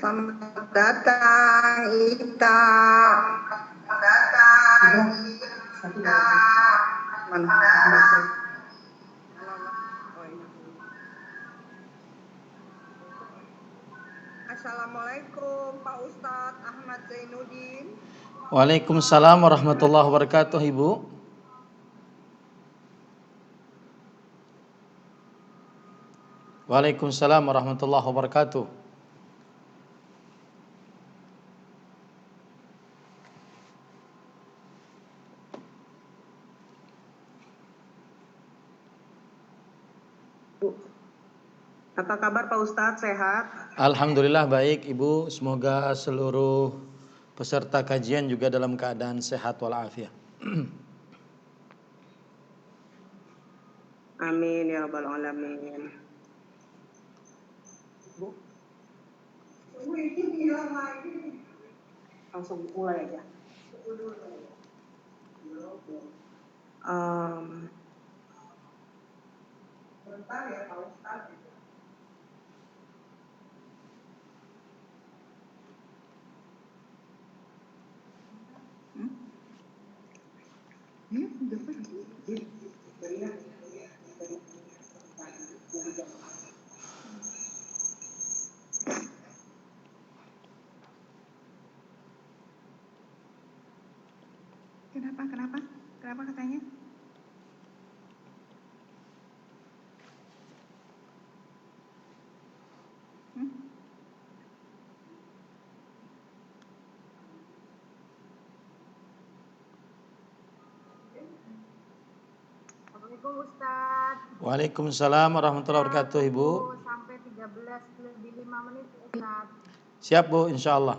Selamat datang Ita. Mana? Assalamualaikum Pak Ustadz Ahmad Zainuddin. Waalaikumsalam warahmatullahi wabarakatuh, Ibu. Waalaikumsalam warahmatullahi wabarakatuh. Apa kabar Pak Ustadz, sehat? Alhamdulillah baik, Ibu. Semoga seluruh peserta kajian juga dalam keadaan sehat walafiat. Amin ya rabbal alamin. Bu. Langsung mulai aja. Bentar ya Pak Ustadz. Udah pergi. Kenapa katanya? Assalamualaikum Ustaz. Waalaikumsalam warahmatullahi wabarakatuh, Ibu. Sampai 13 lebih 5 menit Ustaz. Siap, Bu, insyaallah.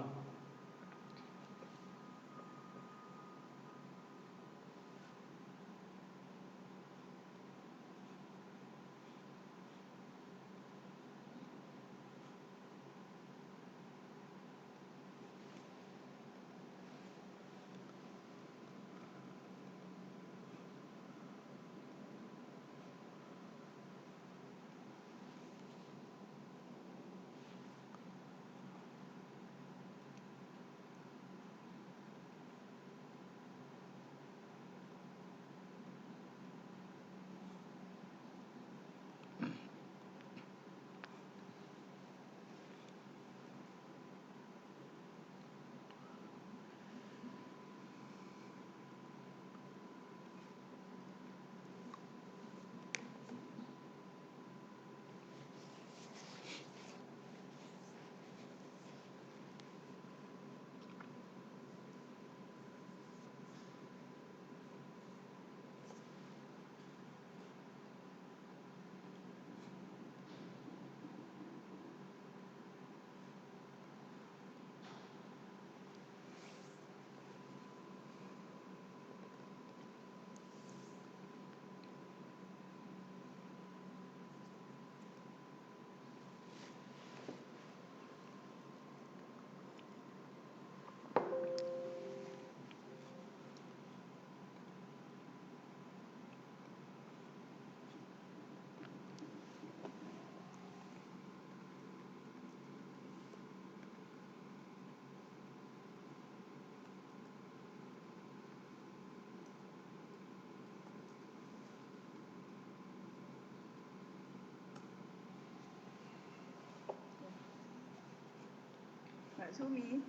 Mbak Sumi.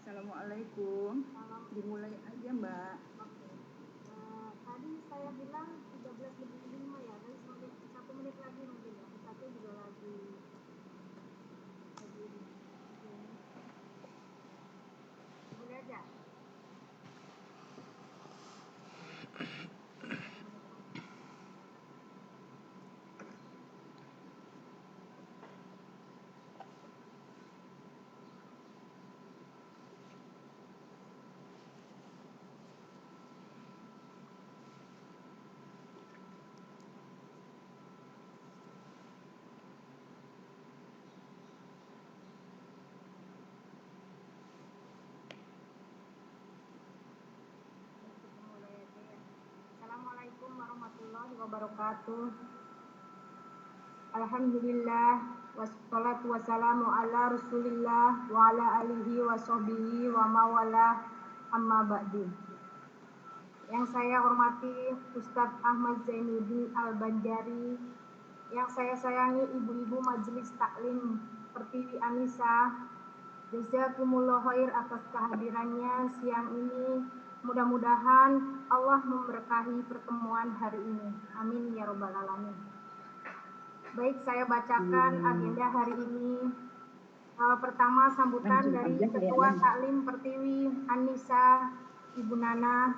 Assalamualaikum. Dimulai aja, Mbak. Tadi saya bilang 13 lebih 5 ya, tadi sampai 1 menit lagi mungkin ya. Satu juga lagi ini. Dimulai aja. Assalamualaikum warahmatullahi wabarakatuh. Alhamdulillah wassalatu wassalamu ala rasulillah wa ala alihi wa sahbihi wa mawala amma ba'du. Yang saya hormati Ustadz Ahmad Zainuddin Al-Banjari, yang saya sayangi ibu-ibu Majelis Taklim Pertiwi Anisa, jazakumullah khair atas kehadirannya siang ini. Mudah-mudahan Allah memberkahi pertemuan hari ini. Amin ya rabbal alamin. Baik, saya bacakan agenda hari ini. Pertama, sambutan dari Ketua Taklim Pertiwi Anisa, Ibu Nana.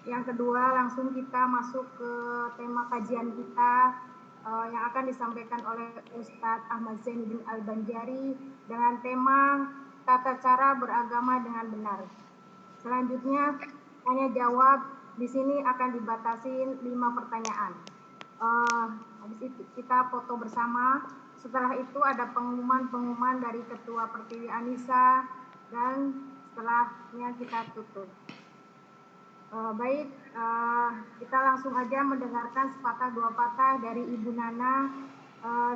Yang kedua, langsung kita masuk ke tema kajian kita yang akan disampaikan oleh Ustadz Ahmad Zainuddin Al-Banjari dengan tema tata cara beragama dengan benar. Selanjutnya, tanya jawab. Di sini akan dibatasi 5 pertanyaan. Habis itu kita foto bersama. Setelah itu ada pengumuman dari Ketua Pertiwi Anisa dan setelahnya kita tutup. Baik, kita langsung aja mendengarkan sepatah dua patah dari Ibu Nana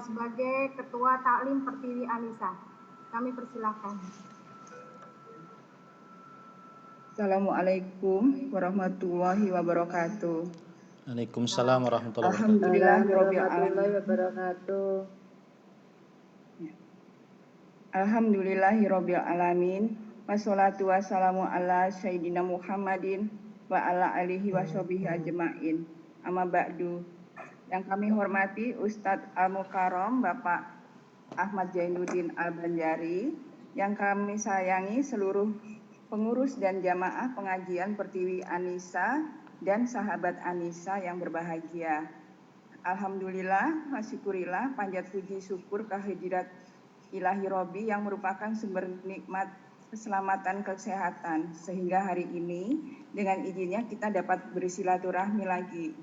sebagai Ketua Taklim Pertiwi Anisa. Kami persilakan. Assalamualaikum warahmatullahi wabarakatuh. Waalaikumsalam warahmatullahi wabarakatuh. Alhamdulillahirabbil alamin. Wassalatu wassalamu ala sayyidina Muhammadin wa ala alihi wa sahbihi ajma'in. Amma ba'du. Yang kami hormati Ustadz Al-Mukarram Bapak Ahmad Zainuddin Al-Banjari, yang kami sayangi seluruh pengurus dan jamaah pengajian Pertiwi Anisa dan sahabat Anisa yang berbahagia. Alhamdulillah, wasyukurillah, panjat puji syukur kehadirat Ilahi Robbi yang merupakan sumber nikmat keselamatan kesehatan, sehingga hari ini dengan izinnya kita dapat bersilaturahmi lagi.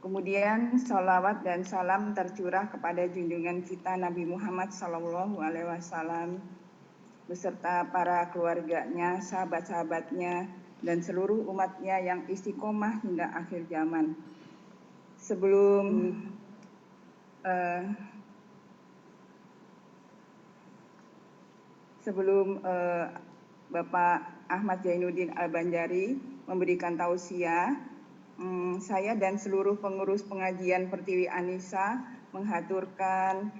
Kemudian salawat dan salam tercurah kepada junjungan kita Nabi Muhammad SAW beserta para keluarganya, sahabat-sahabatnya, dan seluruh umatnya yang istiqomah hingga akhir zaman. Sebelum Bapak Ahmad Zainuddin Al-Banjari memberikan tausiah, saya dan seluruh pengurus pengajian Pertiwi Anisa menghaturkan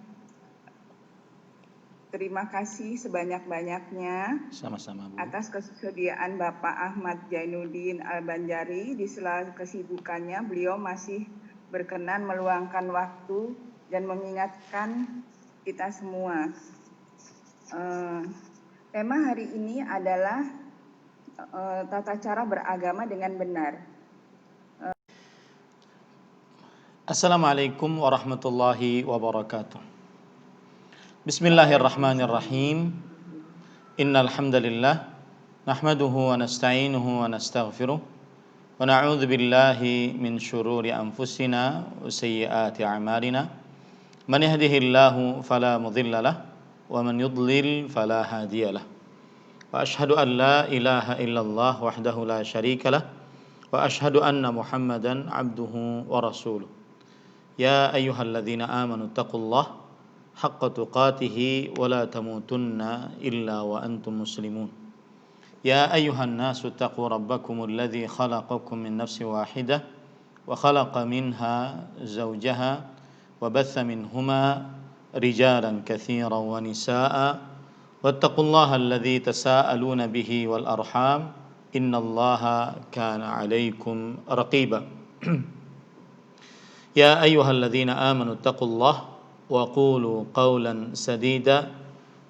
terima kasih sebanyak-banyaknya Sama-sama, Bu. atas kesediaan Bapak Ahmad Zainuddin Al-Banjari. Di sela kesibukannya beliau masih berkenan meluangkan waktu dan mengingatkan kita semua. Tema hari ini adalah tata cara beragama dengan benar. Assalamualaikum warahmatullahi wabarakatuh. Bismillahirrahmanirrahim. Innal hamdalillah nahmaduhu wa nasta'inuhu wa nastaghfiruh wa na'udzu billahi min shururi anfusina wa sayyiati a'malina. Man yahdihillahu fala mudilla lahu wa man yudlil fala hadiyalah. Wa ashhadu an la ilaha illallah wahdahu la syarika lah wa ashhadu anna Muhammadan abduhu wa rasuluh. Ya ayyuhalladzina amanu taqullaha haqqa tuqatih wa la tamutunna illa wa antum muslimun. Ya ayyuhan nasu taqu rabbakumul ladzi khalaqakum min nafsin wahidah wa khalaqa minha zawjaha wa batha minhuma rijalan katsiran wa nisaa'a wattaqullaha alladzi tasaaluna bihi wal arham innallaha kana 'alaikum raqiba. Ya ayyuhalladzina amanu taqullaha wa qulu qawlan sadida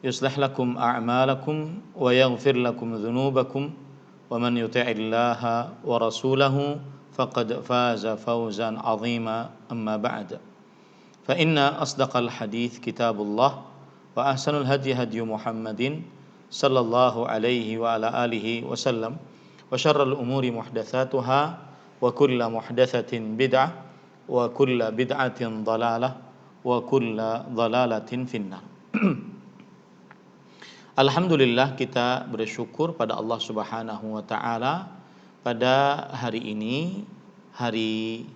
yuslih lakum a'malakum wa yaghfir lakum dhunubakum wa man yuti'illaha wa rasulahu faqad faza fawzan 'azima amma ba'd. Fa inna asdaqal hadits kitabullah wa ahsanul hadi hadi Muhammadin sallallahu alaihi wa ala alihi wasallam wa syarrul umuri muhdatsatuha wa kullu muhdatsatin bid'ah wa kullu bid'atin dhalalah wa kullu dhalalatin finnar. Alhamdulillah, kita bersyukur pada Allah Subhanahu wa taala pada hari ini, hari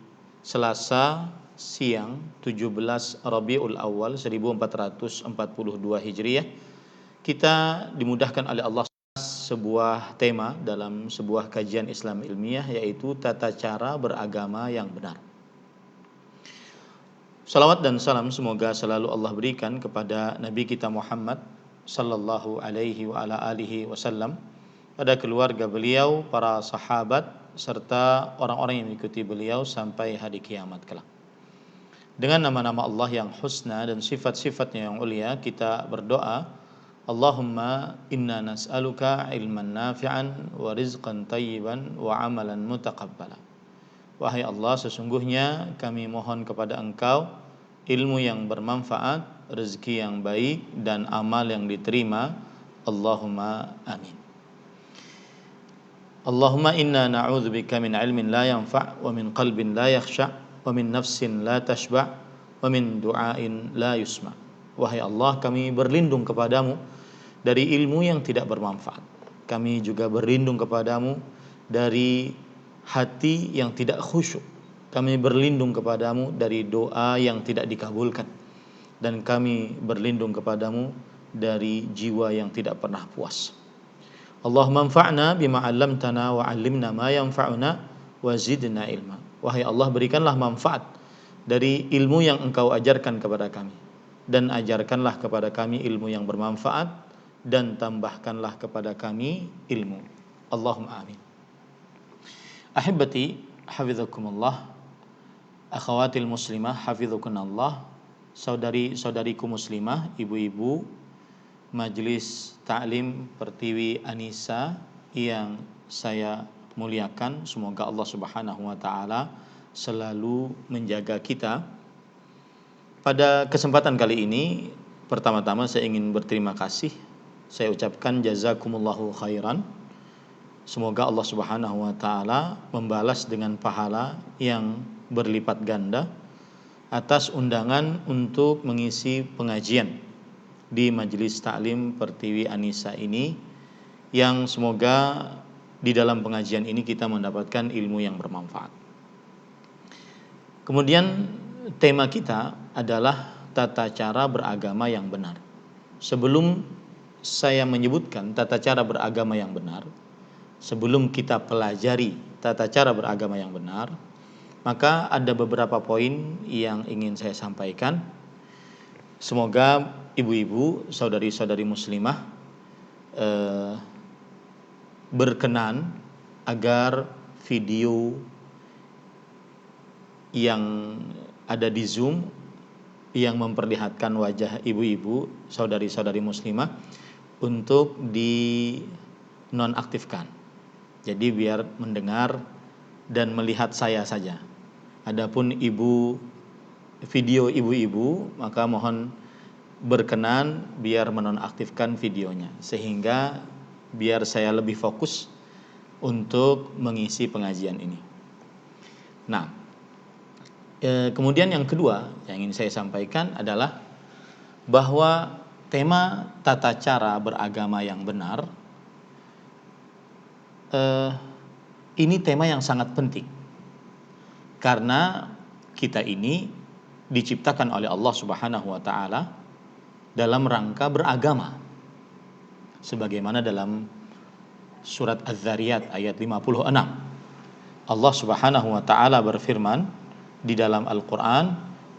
Selasa siang 17 Rabiul Awal 1442 Hijriah, kita dimudahkan oleh Allah sebuah tema dalam sebuah kajian Islam ilmiah, yaitu tata cara beragama yang benar. Salawat dan salam semoga selalu Allah berikan kepada Nabi kita Muhammad sallallahu alaihi wa ala alihi wasallam, pada keluarga beliau, para sahabat, serta orang-orang yang mengikuti beliau sampai hari kiamat kelak. Dengan nama-nama Allah yang husna dan sifat-sifatnya yang ulia, kita berdoa, Allahumma inna nas'aluka ilman nafi'an wa rizqan tayyiban wa amalan mutaqabbala. Wahai Allah, sesungguhnya kami mohon kepada Engkau ilmu yang bermanfaat, rezeki yang baik, dan amal yang diterima. Allahumma amin. Allahumma inna na'udzubika min ilmin la yanfa' wa min qalbin la yakhsha' wa min nafsin la tashba' wa min du'ain la yusma'. Wahai Allah, kami berlindung kepadamu dari ilmu yang tidak bermanfaat. Kami juga berlindung kepadamu dari hati yang tidak khusyuk. Kami berlindung kepadamu dari doa yang tidak dikabulkan. Dan kami berlindung kepadamu dari jiwa yang tidak pernah puas. Allahumma anfa'na bima 'allamtana wa 'allimna ma yanfa'una wa zidna ilma. Wahai Allah, berikanlah manfaat dari ilmu yang Engkau ajarkan kepada kami, dan ajarkanlah kepada kami ilmu yang bermanfaat, dan tambahkanlah kepada kami ilmu. Allahumma amin. Ahibati hafizakumullah, akhawatil muslimah hafizakunallah, saudari-saudariku muslimah, ibu-ibu Majelis Ta'lim Pertiwi Anisa yang saya muliakan, semoga Allah Subhanahu wa taala selalu menjaga kita. Pada kesempatan kali ini, pertama-tama saya ingin berterima kasih. Saya ucapkan jazakumullahu khairan. Semoga Allah Subhanahu wa taala membalas dengan pahala yang berlipat ganda atas undangan untuk mengisi pengajian di Majelis Ta'lim Pertiwi Anisa ini, yang semoga di dalam pengajian ini kita mendapatkan ilmu yang bermanfaat. Kemudian tema kita adalah tata cara beragama yang benar. Sebelum saya menyebutkan tata cara beragama yang benar, sebelum kita pelajari tata cara beragama yang benar, maka ada beberapa poin yang ingin saya sampaikan. Semoga ibu-ibu, saudari-saudari muslimah berkenan agar video yang ada di Zoom yang memperlihatkan wajah ibu-ibu, saudari-saudari muslimah, untuk dinonaktifkan. Jadi biar mendengar dan melihat saya saja. Adapun video ibu-ibu, maka mohon berkenan biar menonaktifkan videonya, sehingga biar saya lebih fokus untuk mengisi pengajian ini. Nah, kemudian yang kedua yang ingin saya sampaikan adalah bahwa tema tata cara beragama yang benar ini tema yang sangat penting, karena kita ini diciptakan oleh Allah Subhanahu wa taala dalam rangka beragama. Sebagaimana dalam surat Az-Zariyat ayat 56. Allah Subhanahu wa taala berfirman di dalam Al-Qur'an,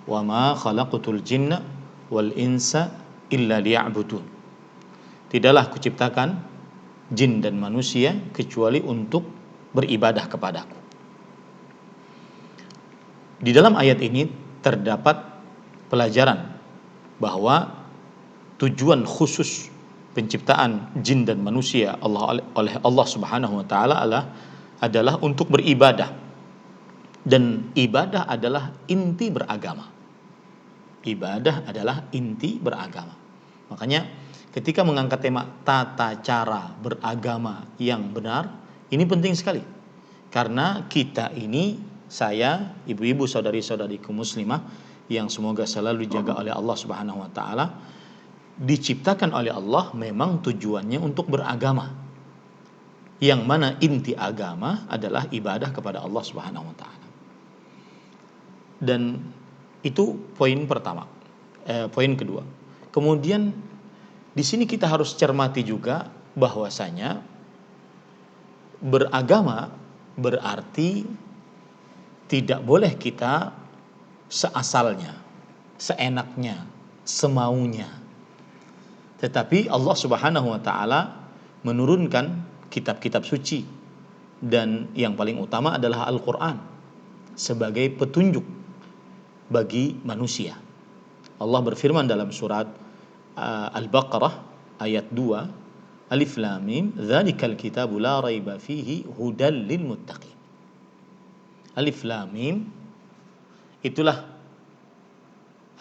"Wa ma khalaqtul jinna wal insa illa liya'budun." Tidaklah kuciptakan jin dan manusia kecuali untuk beribadah kepadaku. Di dalam ayat ini terdapat pelajaran bahwa tujuan khusus penciptaan jin dan manusia oleh Allah Subhanahu wa taala adalah untuk beribadah, dan ibadah adalah inti beragama. Ibadah adalah inti beragama. Makanya ketika mengangkat tema tata cara beragama yang benar, ini penting sekali, karena kita ini, saya, ibu-ibu, saudari-saudariku muslimah yang semoga selalu dijaga oleh Allah Subhanahu wa taala, diciptakan oleh Allah memang tujuannya untuk beragama, yang mana inti agama adalah ibadah kepada Allah Subhanahu wa taala. Dan Itu poin pertama. Poin kedua. Kemudian di sini kita harus cermati juga bahwasanya beragama berarti tidak boleh kita seasalnya, seenaknya, semaunya. Tetapi Allah Subhanahu wa taala menurunkan kitab-kitab suci, dan yang paling utama adalah Al-Qur'an sebagai petunjuk bagi manusia. Allah berfirman dalam surat Al-Baqarah ayat 2, Alif Lam Mim, dzalikal kitabu la raiba fihi hudal lil muttaqin. Alif Lam Mim, itulah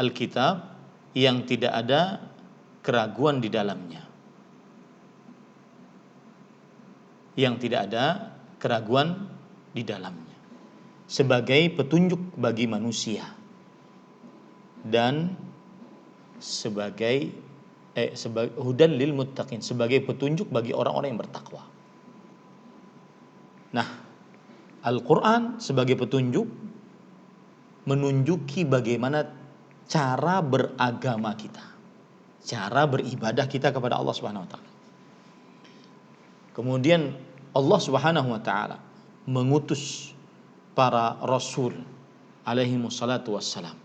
Alkitab yang tidak ada keraguan di dalamnya. Yang tidak ada keraguan di dalamnya. Sebagai petunjuk bagi manusia. Dan sebagai hudan lil muttaqin, sebagai petunjuk bagi orang-orang yang bertakwa. Nah, Al-Quran sebagai petunjuk menunjuki bagaimana cara beragama kita, cara beribadah kita kepada Allah Subhanahu wa taala. Kemudian Allah Subhanahu wa taala mengutus para rasul alaihi wassalatu wassalam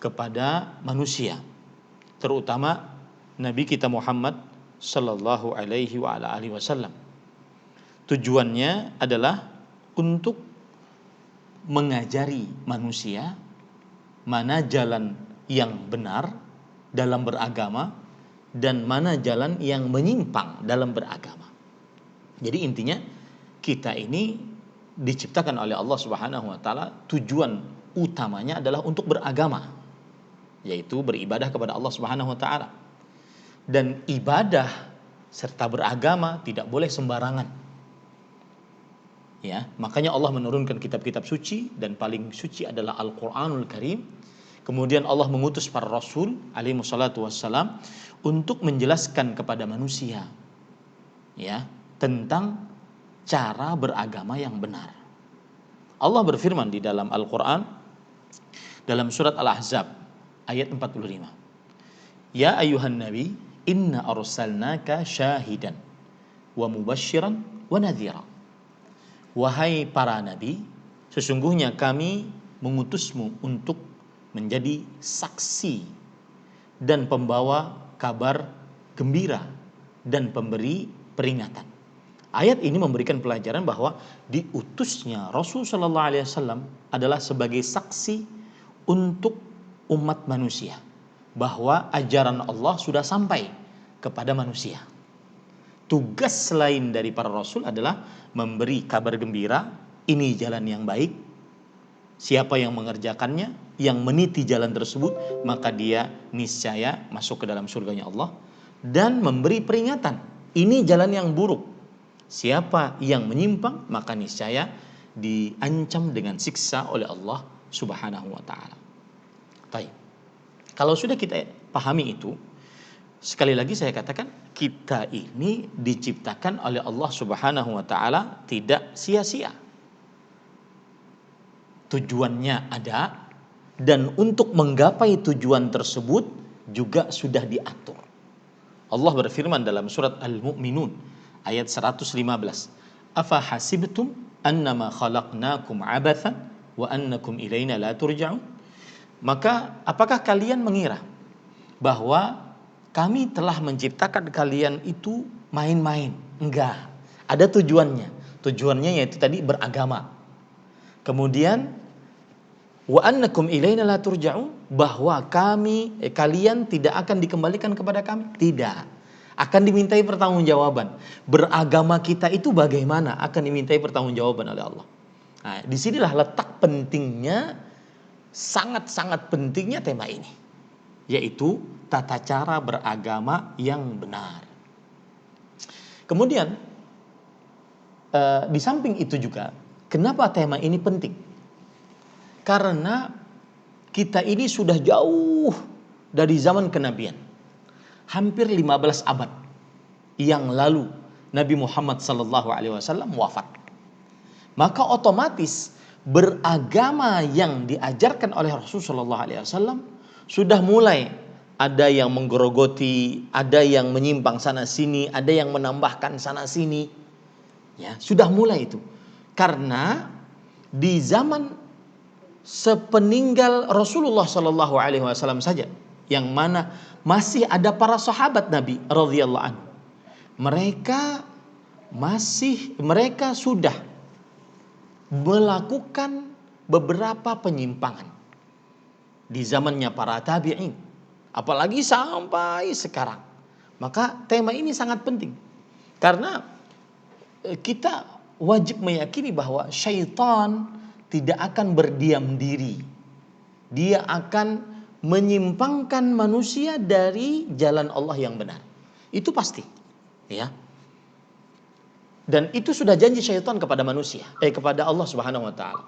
kepada manusia, terutama Nabi kita Muhammad sallallahu alaihi wa ala alihi wasallam. Tujuannya adalah untuk mengajari manusia mana jalan yang benar dalam beragama dan mana jalan yang menyimpang dalam beragama. Jadi intinya kita ini diciptakan oleh Allah Subhanahu wa taala, tujuan utamanya adalah untuk beragama, yaitu beribadah kepada Allah Subhanahu wa taala. Dan ibadah serta beragama tidak boleh sembarangan. Ya, makanya Allah menurunkan kitab-kitab suci, dan paling suci adalah Al-Qur'anul Karim. Kemudian Allah mengutus para rasul alaihi wassalatu wassalam untuk menjelaskan kepada manusia, ya, tentang cara beragama yang benar. Allah berfirman di dalam Al-Qur'an dalam surat Al-Ahzab ayat 45. Ya ayuhan nabi, inna arsalnaka syahidan wa mubasyiran wa nadhira. Wahai para nabi, sesungguhnya kami mengutusmu untuk menjadi saksi dan pembawa kabar gembira dan pemberi peringatan. Ayat ini memberikan pelajaran bahwa diutusnya Rasul sallallahu alaihi wasallam adalah sebagai saksi untuk umat manusia bahwa ajaran Allah sudah sampai kepada manusia. Tugas selain dari para rasul adalah memberi kabar gembira, ini jalan yang baik. Siapa yang mengerjakannya, yang meniti jalan tersebut, maka dia niscaya masuk ke dalam surganya Allah. Dan memberi peringatan, ini jalan yang buruk. Siapa yang menyimpang, maka niscaya diancam dengan siksa oleh Allah Subhanahu wa taala. Baik. Kalau sudah kita pahami itu, sekali lagi saya katakan, kita ini diciptakan oleh Allah Subhanahu wa taala tidak sia-sia. Tujuannya ada, dan untuk menggapai tujuan tersebut juga sudah diatur. Allah berfirman dalam surat Al-Mu'minun ayat 115. Afa hasibtum annama khalaqnakum abathan wa annakum ilaina la turja'un. Maka apakah kalian mengira bahwa kami telah menciptakan kalian itu main-main? Enggak. Ada tujuannya. Tujuannya yaitu tadi beragama. Kemudian wa annakum ilaina la turja'un, bahwa kalian tidak akan dikembalikan kepada kami. Tidak. Akan dimintai pertanggungjawaban. Beragama kita itu bagaimana akan dimintai pertanggungjawaban oleh Allah. Nah, disinilah letak pentingnya, sangat-sangat pentingnya tema ini, yaitu tata cara beragama yang benar. Kemudian di samping itu juga, kenapa tema ini penting? Karena kita ini sudah jauh dari zaman kenabian. Hampir 15 abad yang lalu Nabi Muhammad sallallahu alaihi wasallam wafat. Maka otomatis beragama yang diajarkan oleh Rasulullah SAW sudah mulai ada yang menggerogoti, ada yang menyimpang sana sini, ada yang menambahkan sana sini. Ya, sudah mulai itu. Karena di zaman sepeninggal Rasulullah SAW saja, yang mana masih ada para sahabat Nabi radhiyallahu anhu, mereka sudah melakukan beberapa penyimpangan di zamannya para tabi'in, apalagi sampai sekarang. Maka tema ini sangat penting karena kita wajib meyakini bahwa syaitan tidak akan berdiam diri. Dia akan menyimpangkan manusia dari jalan Allah yang benar. Itu pasti, ya. Dan itu sudah janji syaitan kepada manusia, kepada Allah Subhanahu wa taala.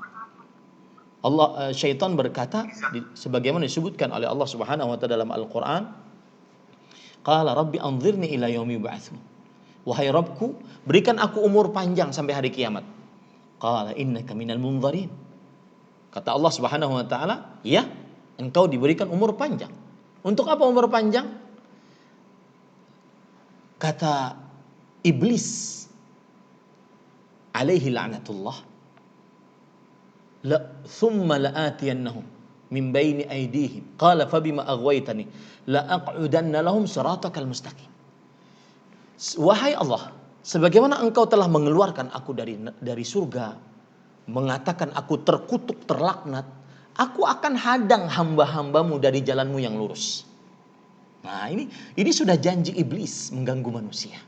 Syaitan berkata sebagaimana disebutkan oleh Allah Subhanahu wa taala dalam Al-Qur'an, qala rabbi anzirni ila yaumi yub'atsun. Wahai Rabbku, berikan aku umur panjang sampai hari kiamat. Qala innaka minal munzirin. Kata Allah Subhanahu wa taala, ya, engkau diberikan umur panjang. Untuk apa umur panjang? Kata iblis alaihi la'natullah, thumma la'atiyannahum min baini aydihim qala fabima aghwaytani la'aq'udanna lahum siratakal mustaqim. Wahai Allah, sebagaimana engkau telah mengeluarkan aku dari surga, mengatakan aku terkutuk, terlaknat, aku akan hadang hamba-hambamu dari jalanmu yang lurus. Nah, ini sudah janji iblis mengganggu manusia.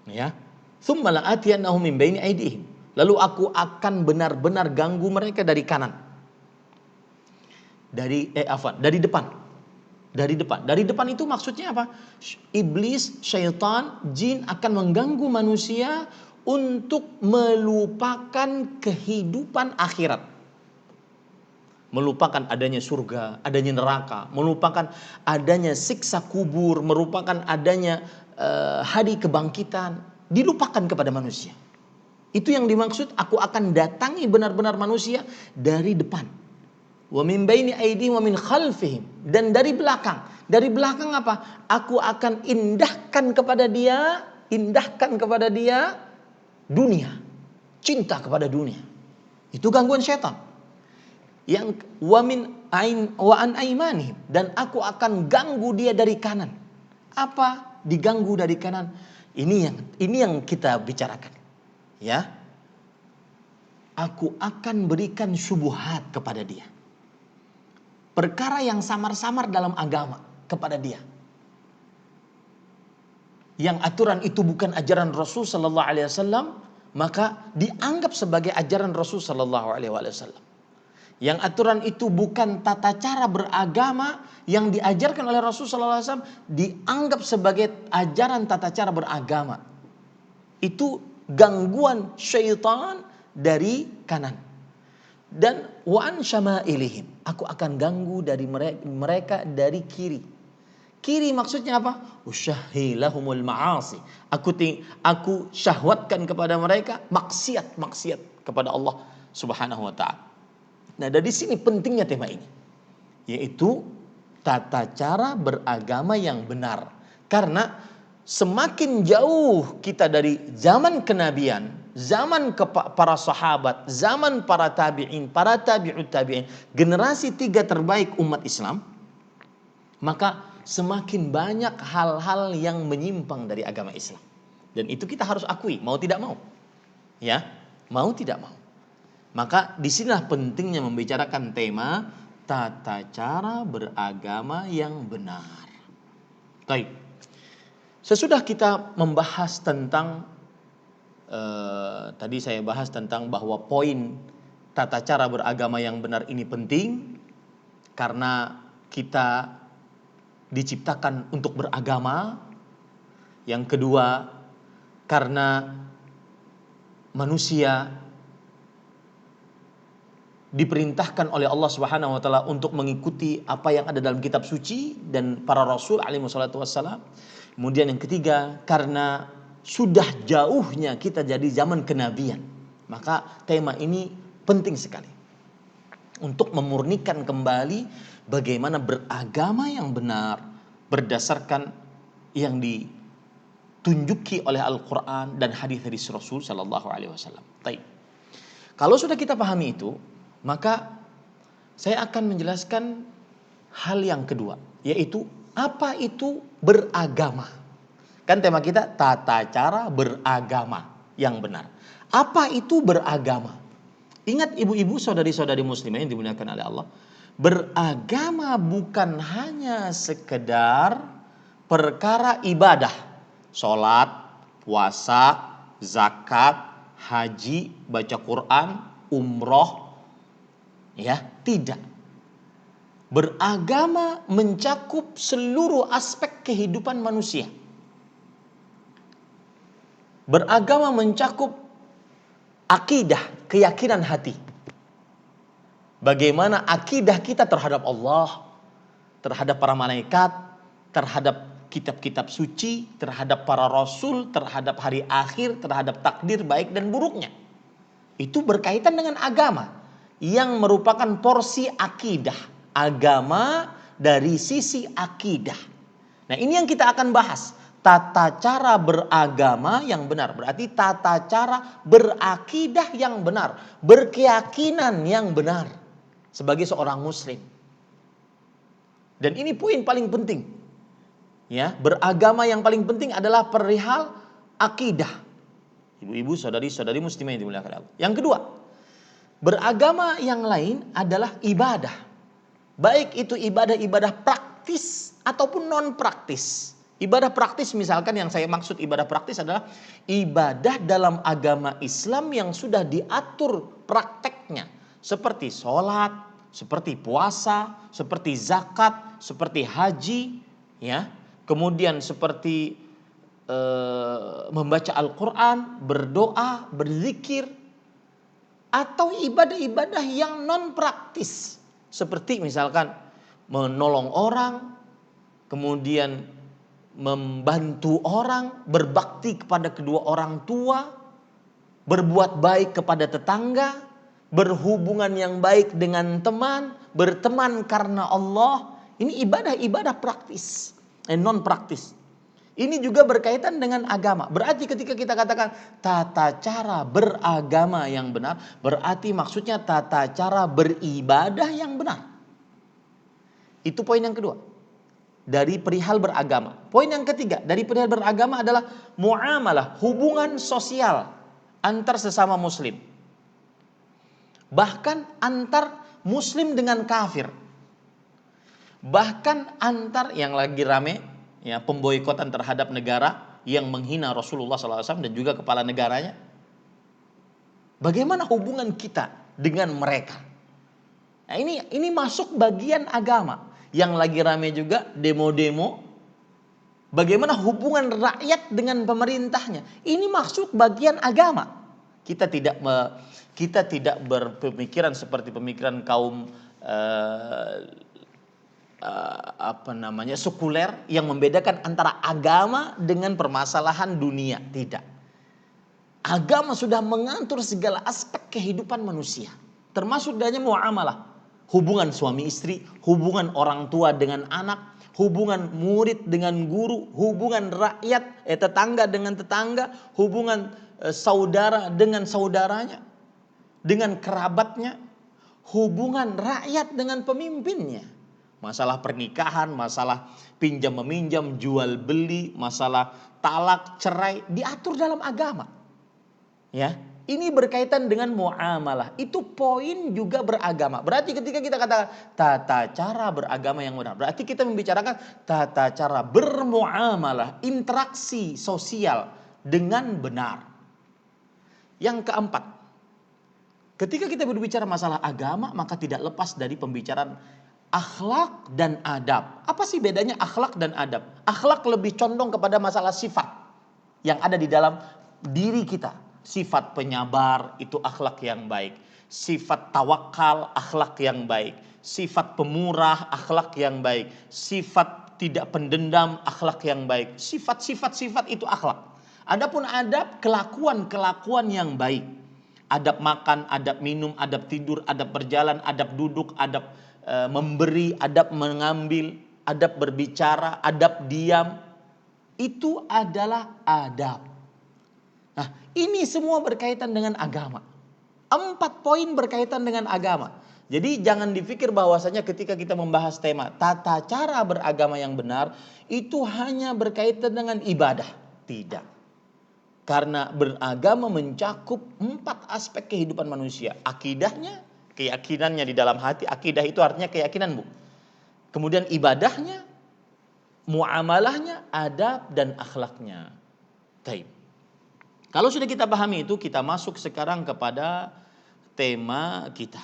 Ya. Tsumma la'atiyannahum min baini aydihim. Lalu aku akan benar-benar ganggu mereka dari kanan. Dari depan. Dari depan. Dari depan itu maksudnya apa? Iblis, syaitan, jin akan mengganggu manusia untuk melupakan kehidupan akhirat. Melupakan adanya surga, adanya neraka, melupakan adanya siksa kubur, melupakan adanya hari kebangkitan. Dilupakan kepada manusia. Itu yang dimaksud, aku akan datangi benar-benar manusia dari depan. Wa min baini aydihim wa min khalfihim, dan dari belakang. Dari belakang apa? Aku akan indahkan kepada dia dunia. Cinta kepada dunia. Itu gangguan syaitan. Yang wa an aimanihim, dan aku akan ganggu dia dari kanan. Apa diganggu dari kanan? Ini yang kita bicarakan. Ya. Aku akan berikan syubhat kepada dia. Perkara yang samar-samar dalam agama kepada dia. Yang aturan itu bukan ajaran Rasul sallallahu alaihi wasallam, maka dianggap sebagai ajaran Rasul sallallahu alaihi wasallam. Yang aturan itu bukan tata cara beragama yang diajarkan oleh Rasul sallallahu alaihi wasallam, dianggap sebagai ajaran tata cara beragama. Itu gangguan syaitan dari kanan. Dan wa an syama'ilihim, aku akan ganggu dari mereka dari kiri. Kiri maksudnya apa? Usyahilahumul ma'asi. Aku syahwatkan kepada mereka maksiat kepada Allah Subhanahu wa taala. Nah, dari sini pentingnya tema ini, yaitu tata cara beragama yang benar. Karena semakin jauh kita dari zaman kenabian, zaman para sahabat, zaman para tabi'in, para tabi'ut tabi'in, generasi 3 terbaik umat Islam, maka semakin banyak hal-hal yang menyimpang dari agama Islam. Dan itu kita harus akui, mau tidak mau. Ya, mau tidak mau. Maka disinilah pentingnya membicarakan tema tata cara beragama yang benar. Baik. Sesudah kita membahas tentang tadi saya bahas tentang bahwa poin tata cara beragama yang benar ini penting karena kita diciptakan untuk beragama. Yang kedua, karena manusia diperintahkan oleh Allah Subhanahu wa taala untuk mengikuti apa yang ada dalam kitab suci dan para rasul alaihi wassalatu wassalam. Kemudian yang ketiga, karena sudah jauhnya kita dari zaman kenabian, maka tema ini Penting sekali untuk memurnikan kembali bagaimana beragama yang benar berdasarkan yang ditunjuki oleh Al-Quran dan hadis-hadis Rasul Sallallahu Alaihi Wasallam. Baik. Kalau sudah kita pahami itu, maka saya akan menjelaskan hal yang kedua, yaitu apa itu beragama. Kan tema kita tata cara beragama yang benar. Apa itu beragama? Ingat ibu-ibu, saudari-saudari muslimah yang dimuliakan oleh Allah, beragama bukan hanya sekedar perkara ibadah, sholat, puasa, zakat, haji, baca Quran, umroh, ya, tidak. Beragama mencakup seluruh aspek kehidupan manusia. Beragama mencakup akidah, keyakinan hati. Bagaimana akidah kita terhadap Allah, terhadap para malaikat, terhadap kitab-kitab suci, terhadap para rasul, terhadap hari akhir, terhadap takdir baik dan buruknya. Itu berkaitan dengan agama yang merupakan porsi akidah. Agama dari sisi akidah. Nah, ini yang kita akan bahas. Tata cara beragama yang benar. Berarti tata cara berakidah yang benar. Berkeyakinan yang benar. Sebagai seorang muslim. Dan ini poin paling penting. Ya, beragama yang paling penting adalah perihal akidah. Ibu-ibu, saudari-saudari muslimah yang dimuliakan Allah. Yang kedua, beragama yang lain adalah ibadah. Baik itu ibadah-ibadah praktis ataupun non praktis. Ibadah praktis misalkan yang saya maksud ibadah praktis adalah ibadah dalam agama Islam yang sudah diatur prakteknya. Seperti sholat, seperti puasa, seperti zakat, seperti haji, ya. Kemudian seperti membaca Al-Quran, berdoa, berzikir. Atau ibadah-ibadah yang non praktis. Seperti misalkan menolong orang, kemudian membantu orang, berbakti kepada kedua orang tua, berbuat baik kepada tetangga, berhubungan yang baik dengan teman, berteman karena Allah. Ini ibadah-ibadah praktis, non praktis. Ini juga berkaitan dengan agama. Berarti ketika kita katakan tata cara beragama yang benar, berarti maksudnya tata cara beribadah yang benar. Itu poin yang kedua. Dari perihal beragama. Poin yang ketiga dari perihal beragama adalah muamalah, hubungan sosial antar sesama muslim. Bahkan antar muslim dengan kafir. Bahkan antar yang lagi rame, ya, pemboikotan terhadap negara yang menghina Rasulullah SAW dan juga kepala negaranya. Bagaimana hubungan kita dengan mereka? Nah, ini masuk bagian agama. Yang lagi rame juga demo-demo. Bagaimana hubungan rakyat dengan pemerintahnya? Ini masuk bagian agama. Kita tidak berpemikiran seperti pemikiran kaum sekuler yang membedakan antara agama dengan permasalahan dunia. Tidak. Agama sudah mengatur segala aspek kehidupan manusia. Termasuk dalamnya muamalah. Hubungan suami istri, hubungan orang tua dengan anak, hubungan murid dengan guru, hubungan rakyat, tetangga dengan tetangga, hubungan saudara dengan saudaranya, dengan kerabatnya, hubungan rakyat dengan pemimpinnya. Masalah pernikahan, masalah pinjam meminjam, jual beli, masalah talak, cerai diatur dalam agama. Ya. Ini berkaitan dengan muamalah. Itu poin juga beragama. Berarti ketika kita katakan tata cara beragama yang benar, berarti kita membicarakan tata cara bermuamalah, interaksi sosial dengan benar. Yang keempat, ketika kita berbicara masalah agama, maka tidak lepas dari pembicaraan akhlak dan adab. Apa sih bedanya akhlak dan adab? Akhlak lebih condong kepada masalah sifat yang ada di dalam diri kita. Sifat penyabar itu akhlak yang baik. Sifat tawakal akhlak yang baik. Sifat pemurah akhlak yang baik. Sifat tidak pendendam akhlak yang baik. Sifat itu akhlak. Adapun adab kelakuan yang baik. Adab makan, adab minum, adab tidur, adab berjalan, adab duduk, adab memberi, adab mengambil, adab berbicara, adab diam. Itu adalah adab. Nah, ini semua berkaitan dengan agama. 4 poin berkaitan dengan agama. Jadi jangan dipikir bahwasanya ketika kita membahas tema tata cara beragama yang benar, itu hanya berkaitan dengan ibadah. Tidak. Karena beragama mencakup 4 aspek kehidupan manusia. Akidahnya, keyakinannya di dalam hati. Akidah itu artinya keyakinan, Bu. Kemudian ibadahnya, muamalahnya, adab dan akhlaknya. Baik. Kalau sudah kita pahami itu, kita masuk sekarang kepada tema kita.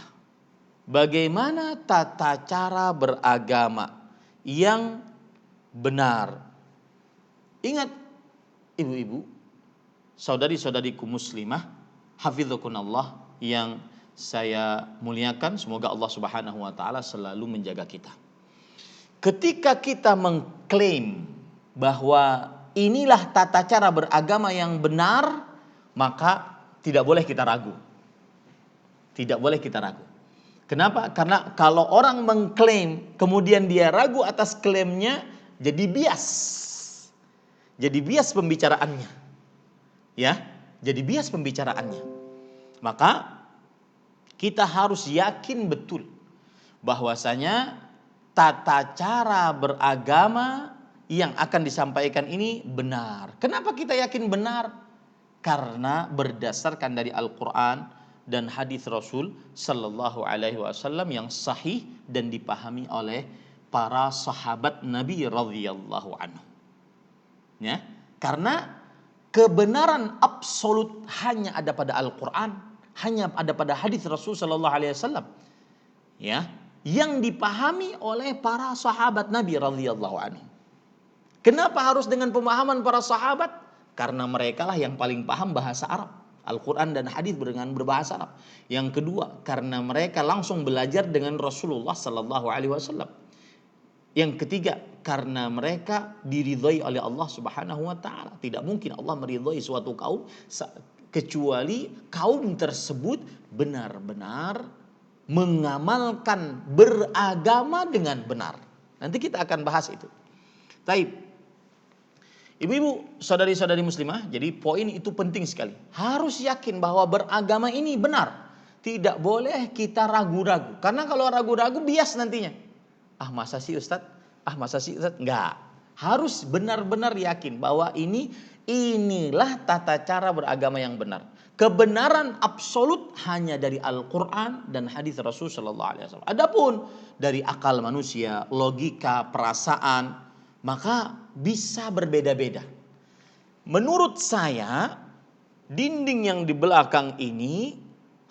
Bagaimana tata cara beragama yang benar. Ingat, ibu-ibu, saudari-saudariku muslimah, hafizakunallah yang saya muliakan, semoga Allah Subhanahu wa taala selalu menjaga kita. Ketika kita mengklaim bahwa inilah tata cara beragama yang benar, maka tidak boleh kita ragu. Tidak boleh kita ragu. Kenapa? Karena kalau orang mengklaim kemudian dia ragu atas klaimnya, jadi bias. Jadi bias pembicaraannya. Ya, jadi bias pembicaraannya. Maka kita harus yakin betul bahwasanya tata cara beragama yang akan disampaikan ini benar. Kenapa kita yakin benar? Karena berdasarkan dari Al-Quran dan hadis Rasul Sallallahu Alaihi Wasallam yang sahih dan dipahami oleh para sahabat Nabi radhiyallahu anhu. Ya, karena kebenaran absolut hanya ada pada Al-Quran, hanya ada pada hadis Rasul Sallallahu Alaihi Wasallam. Ya, yang dipahami oleh para sahabat Nabi radhiyallahu anhu. Kenapa harus dengan pemahaman para sahabat? Karena mereka lah yang paling paham bahasa Arab. Al-Quran dan hadis dengan berbahasa Arab. Yang kedua, karena mereka langsung belajar dengan Rasulullah Sallallahu Alaihi Wasallam. Yang ketiga, karena mereka diridhai oleh Allah Subhanahu wa taala. Tidak mungkin Allah meridhai suatu kaum kecuali kaum tersebut benar-benar mengamalkan beragama dengan benar. Nanti kita akan bahas itu. Taib. Ibu-ibu, saudari-saudari muslimah, jadi poin itu penting sekali. Harus yakin bahwa beragama ini benar. Tidak boleh kita ragu-ragu. Karena kalau ragu-ragu bias nantinya. Ah masa sih Ustadz? Ah masa sih Ustadz? Enggak. Harus benar-benar yakin bahwa inilah tata cara beragama yang benar. Kebenaran absolut hanya dari Al-Quran dan hadis Rasul Sallallahu Alaihi Wasallam. Adapun dari akal manusia, logika, perasaan, maka bisa berbeda-beda. Menurut saya, dinding yang di belakang ini,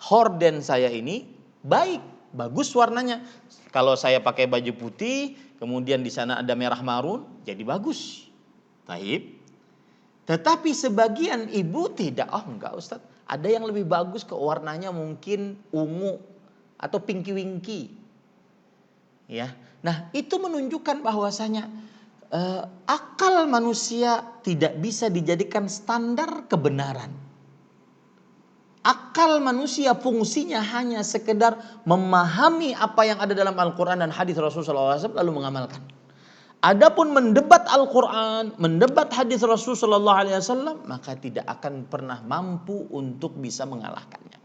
horden saya ini baik, bagus warnanya. Kalau saya pakai baju putih, kemudian di sana ada merah marun, jadi bagus. Taib. Tetapi sebagian ibu tidak, enggak Ustaz, ada yang lebih bagus ke warnanya mungkin ungu atau pinky-winky. Ya. Nah, itu menunjukkan bahwasanya akal manusia tidak bisa dijadikan standar kebenaran. Akal manusia fungsinya hanya sekedar memahami apa yang ada dalam Al-Quran dan hadis Rasulullah SAW lalu mengamalkan. Adapun mendebat Al-Quran, mendebat hadis Rasulullah SAW, maka tidak akan pernah mampu untuk bisa mengalahkannya.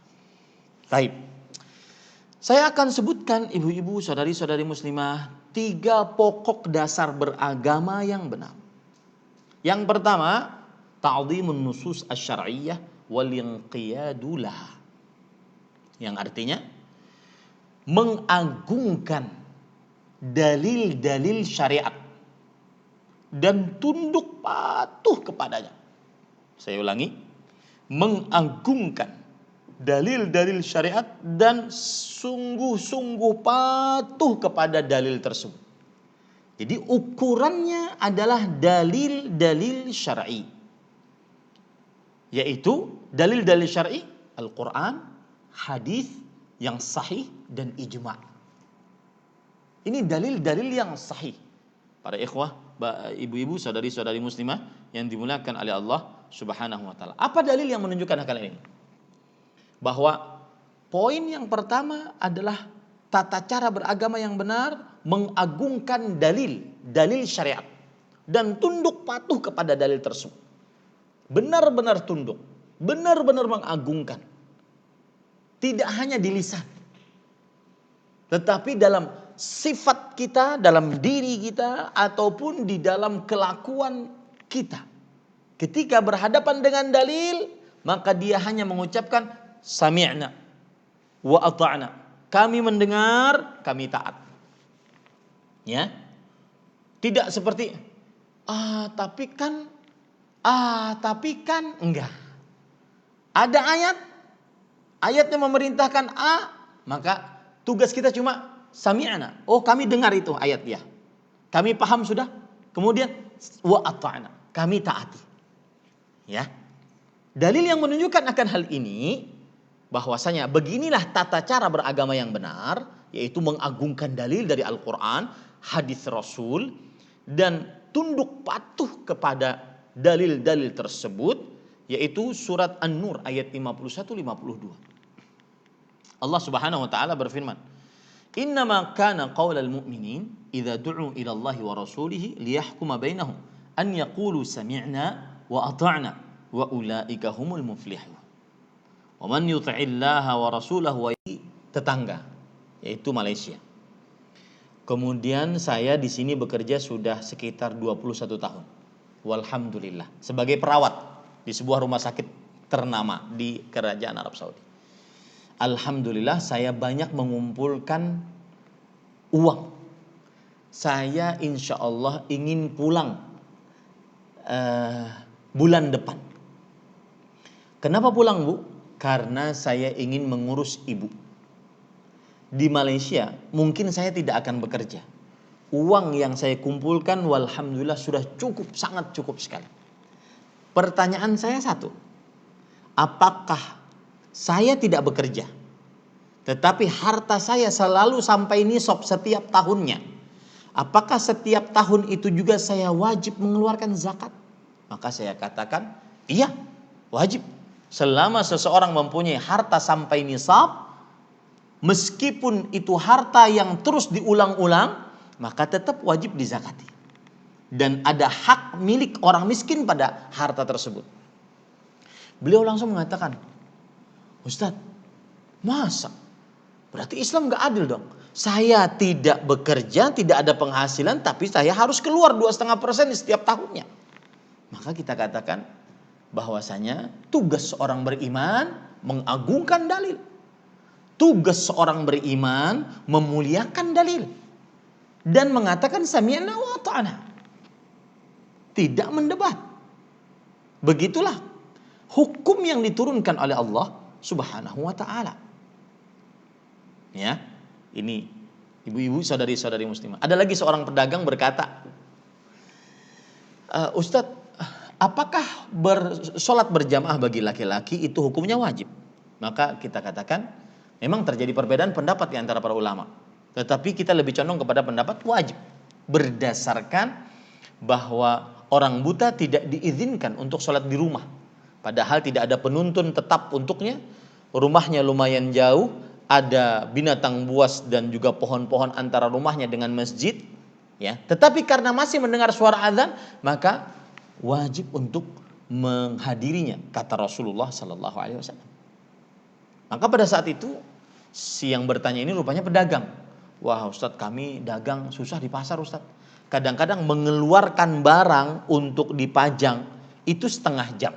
Baik. Saya akan sebutkan ibu-ibu, saudari-saudari muslimah, 3 pokok dasar beragama yang benar. Yang pertama, ta'dhimun nusus asy-syar'iyyah wal inqiyadu laha. Yang artinya mengagungkan dalil-dalil syariat dan tunduk patuh kepadanya. Saya ulangi, mengagungkan dalil-dalil syariat dan sungguh-sungguh patuh kepada dalil tersebut. Jadi ukurannya adalah dalil-dalil syar'i. Yaitu dalil-dalil syar'i Al-Quran, hadis yang sahih dan ijma'. Ini dalil-dalil yang sahih. Para ikhwah, ibu-ibu, saudari-saudari muslimah yang dimuliakan oleh Allah Subhanahu wa taala. Apa dalil yang menunjukkan hal ini? bahwa poin yang pertama adalah tata cara beragama yang benar, mengagungkan dalil syariat dan tunduk patuh kepada dalil tersebut. Benar-benar tunduk, benar-benar mengagungkan. Tidak hanya di lisan, tetapi dalam sifat kita, dalam diri kita, ataupun di dalam kelakuan kita. Ketika berhadapan dengan dalil, maka dia hanya mengucapkan sami'na wa ata'na. Kami mendengar, kami taat. Ya. Tidak seperti tapi kan enggak. Ada ayatnya memerintahkan maka tugas kita cuma sami'na. Oh, kami dengar itu ayat dia. Kami paham sudah. Kemudian wa ata'na, kami taati. Ya. Dalil yang menunjukkan akan hal ini bahwasanya beginilah tata cara beragama yang benar, yaitu mengagungkan dalil dari Al-Qur'an, hadis Rasul, dan tunduk patuh kepada dalil-dalil tersebut, yaitu surat An-Nur ayat 51-52. Allah Subhanahu wa taala berfirman, "Innama kana qaulal mu'minin idza du'u ila Allah wa rasulih liyahkuma bainahum an yaqulu sami'na wa ata'na wa ulaika humul muflihun." Wa man yuti'illaha wa rasulahu, tetangga, yaitu Malaysia. Kemudian saya di sini bekerja sudah sekitar 21 tahun. Walhamdulillah, sebagai perawat di sebuah rumah sakit ternama di Kerajaan Arab Saudi. Alhamdulillah, saya banyak mengumpulkan uang. Saya insya Allah ingin pulang bulan depan. Kenapa pulang, Bu? Karena saya ingin mengurus ibu. Di Malaysia mungkin saya tidak akan bekerja. Uang yang saya kumpulkan walhamdulillah sudah cukup, sangat cukup sekali. Pertanyaan saya satu, apakah saya tidak bekerja tetapi harta saya selalu sampai nisab setiap tahunnya, apakah setiap tahun itu juga saya wajib mengeluarkan zakat? Maka saya katakan iya, wajib. Selama seseorang mempunyai harta sampai nisab, meskipun itu harta yang terus diulang-ulang, maka tetap wajib dizakati. Dan ada hak milik orang miskin pada harta tersebut. Beliau langsung mengatakan, Ustadz, masa? Berarti Islam gak adil dong. Saya tidak bekerja, tidak ada penghasilan, tapi saya harus keluar 2,5% di setiap tahunnya. Maka kita katakan bahwasanya tugas seorang beriman mengagungkan dalil. Tugas seorang beriman memuliakan dalil dan mengatakan sami'na wa ata'na. Tidak mendebat. Begitulah hukum yang diturunkan oleh Allah Subhanahu wa taala. Ya, ini ibu-ibu, saudari-saudari muslimah. Ada lagi seorang pedagang berkata, Ustadz, apakah sholat berjamaah bagi laki-laki itu hukumnya wajib? Maka kita katakan, memang terjadi perbedaan pendapat di antara para ulama. Tetapi kita lebih condong kepada pendapat wajib. Berdasarkan bahwa orang buta tidak diizinkan untuk sholat di rumah. Padahal tidak ada penuntun tetap untuknya. Rumahnya lumayan jauh. Ada binatang buas dan juga pohon-pohon antara rumahnya dengan masjid. Ya. Tetapi karena masih mendengar suara azan, maka wajib untuk menghadirinya, kata Rasulullah SAW. Maka pada saat itu si yang bertanya ini rupanya pedagang. Wah Ustadz, kami dagang susah di pasar Ustadz. Kadang-kadang mengeluarkan barang untuk dipajang itu setengah jam.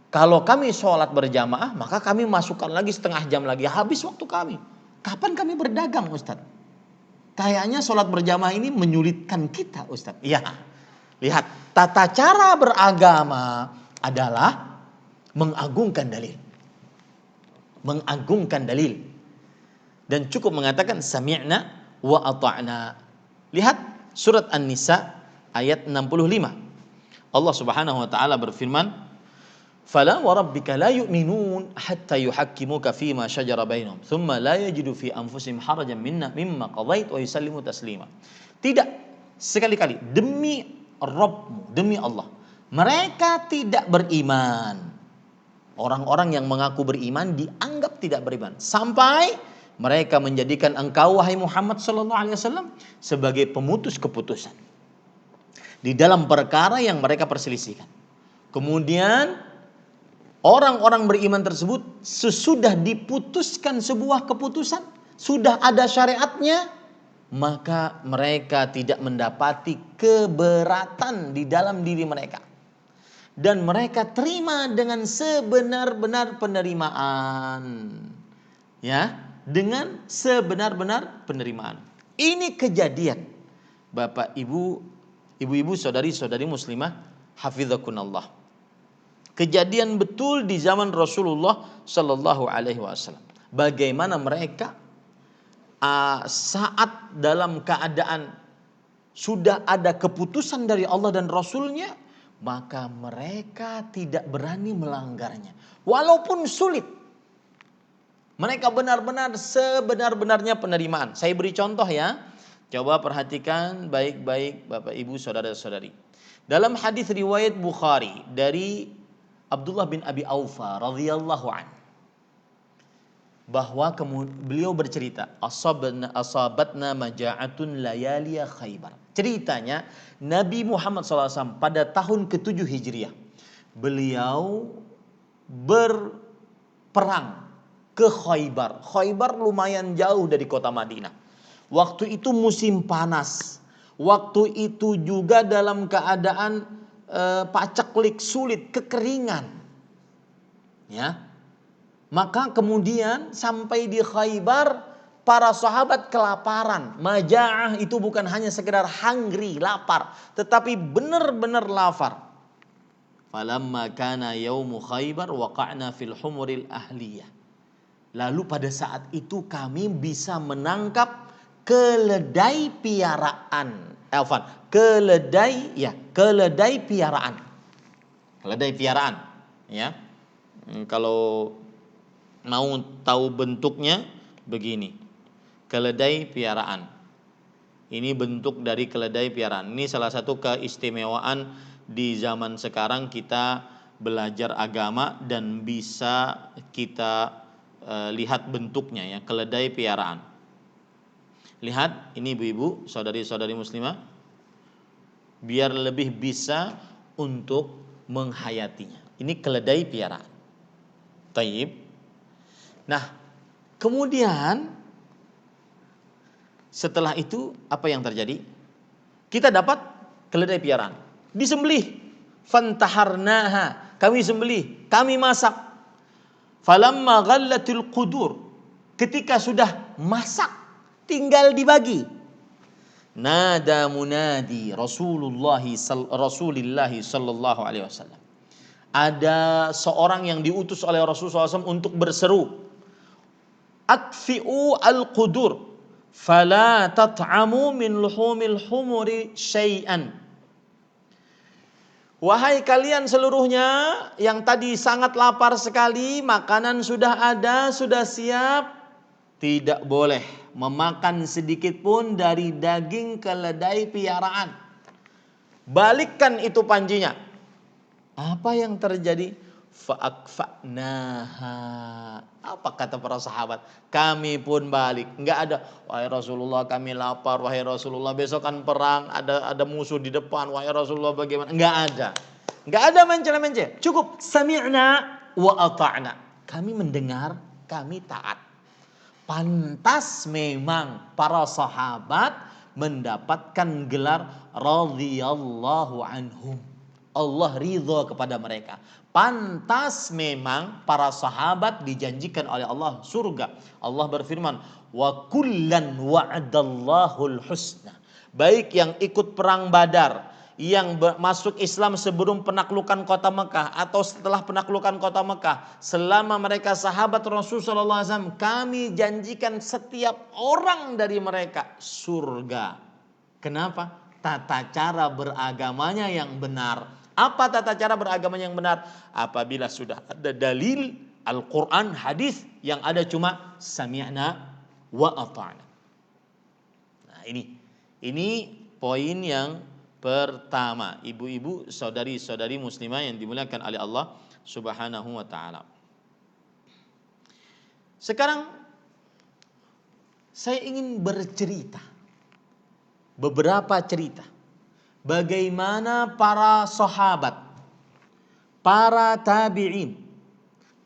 Kalau kami sholat berjamaah, maka kami masukkan lagi setengah jam lagi. Habis waktu kami. Kapan kami berdagang Ustadz? Kayaknya sholat berjamaah ini menyulitkan kita Ustadz. Iya. Lihat, tata cara beragama adalah mengagungkan dalil. Mengagungkan dalil. Dan cukup mengatakan sami'na wa ata'na. Lihat surat An-Nisa ayat 65. Allah Subhanahu wa taala berfirman, "Fala wa rabbika la yu'minun hatta yuhakkimuka fima shajara bainahum, thumma la yajidu fi anfusihim harajan mimma qadait wa yusallimu taslima." Tidak sekali-kali, demi Rabbmu, demi Allah, mereka tidak beriman. Orang-orang yang mengaku beriman dianggap tidak beriman sampai mereka menjadikan engkau wahai Muhammad sallallahu alaihi wasallam sebagai pemutus keputusan di dalam perkara yang mereka perselisihkan. Kemudian orang-orang beriman tersebut sesudah diputuskan sebuah keputusan, sudah ada syariatnya, maka mereka tidak mendapati keberatan di dalam diri mereka. Dan mereka terima dengan sebenar-benar penerimaan. Ya, dengan sebenar-benar penerimaan. Ini kejadian Bapak Ibu, ibu-ibu, saudari-saudari muslimah hafizakunallah. Kejadian betul di zaman Rasulullah sallallahu alaihi wasallam. Bagaimana mereka saat dalam keadaan sudah ada keputusan dari Allah dan Rasulnya, maka mereka tidak berani melanggarnya. Walaupun sulit. Mereka benar-benar sebenar-benarnya penerimaan. Saya beri contoh ya. Coba perhatikan baik-baik Bapak Ibu saudara-saudari. Dalam hadis riwayat Bukhari dari Abdullah bin Abi Aufa radhiyallahu anhu, bahwa beliau bercerita, asabatna maja'atun layaliya Khaybar. Ceritanya Nabi Muhammad SAW pada tahun ke-7 Hijriah beliau berperang ke Khaybar. Khaybar lumayan jauh dari kota Madinah. Waktu itu musim panas. Waktu itu juga dalam keadaan paceklik, sulit, kekeringan. Ya. Maka kemudian sampai di Khaybar, para sahabat kelaparan. Maja'ah itu bukan hanya sekedar hungry, lapar, tetapi benar-benar lapar. Falamma kana yaumu Khaybar waqa'na fil humuril ahliyah. Lalu pada saat itu kami bisa menangkap keledai piaraan. Keledai piaraan. Keledai piaraan, ya. Kalau mau tahu bentuknya begini. Keledai piaraan. Ini bentuk dari keledai piaraan. Ini salah satu keistimewaan di zaman sekarang kita belajar agama dan bisa kita lihat bentuknya ya, keledai piaraan. Lihat ini ibu-ibu, saudari-saudari muslimah, biar lebih bisa untuk menghayatinya. Ini keledai piaraan. Taib. Nah, kemudian setelah itu apa yang terjadi? Kita dapat keledai piaraan, disembelih. Fantaharnaha, kami sembelih, kami masak. Falamma ghallatil qudur, ketika sudah masak tinggal dibagi. Nada munadi Rasulullah sallallahu alaihi wasallam. Ada seorang yang diutus oleh Rasulullah SAW untuk berseru, Atfi'u al-qudur fala tat'amu min luhumil humuri syai'an. Wahai kalian seluruhnya yang tadi sangat lapar sekali, makanan sudah ada, sudah siap, tidak boleh memakan sedikit pun dari daging keledai piaraan. Balikkan itu pancinya. Apa yang terjadi? Fa'akfa'naha. Apa kata para sahabat? Kami pun balik. Enggak ada, wahai Rasulullah kami lapar, wahai Rasulullah besok kan perang, ada musuh di depan, wahai Rasulullah bagaimana? Enggak ada. Enggak ada mencela-mencela. Cukup sami'na wa ata'na. Kami mendengar, kami taat. Pantas memang para sahabat mendapatkan gelar radhiyallahu anhum. Allah ridha kepada mereka. Pantas memang para sahabat dijanjikan oleh Allah surga. Allah berfirman, wa kullan wa'adallahul husna. Baik yang ikut perang Badar, yang masuk Islam sebelum penaklukan kota Mekah atau setelah penaklukan kota Mekah, selama mereka sahabat Rasulullah SAW, kami janjikan setiap orang dari mereka surga. Kenapa? Tata cara beragamanya yang benar. Apa tata cara beragama yang benar? Apabila sudah ada dalil Al-Quran, hadis, yang ada cuma sami'na wa ata'na. Nah ini poin yang pertama, ibu-ibu, saudari-saudari muslimah yang dimuliakan oleh Allah Subhanahu wa taala. Sekarang saya ingin bercerita beberapa cerita bagaimana para sahabat, para tabi'in,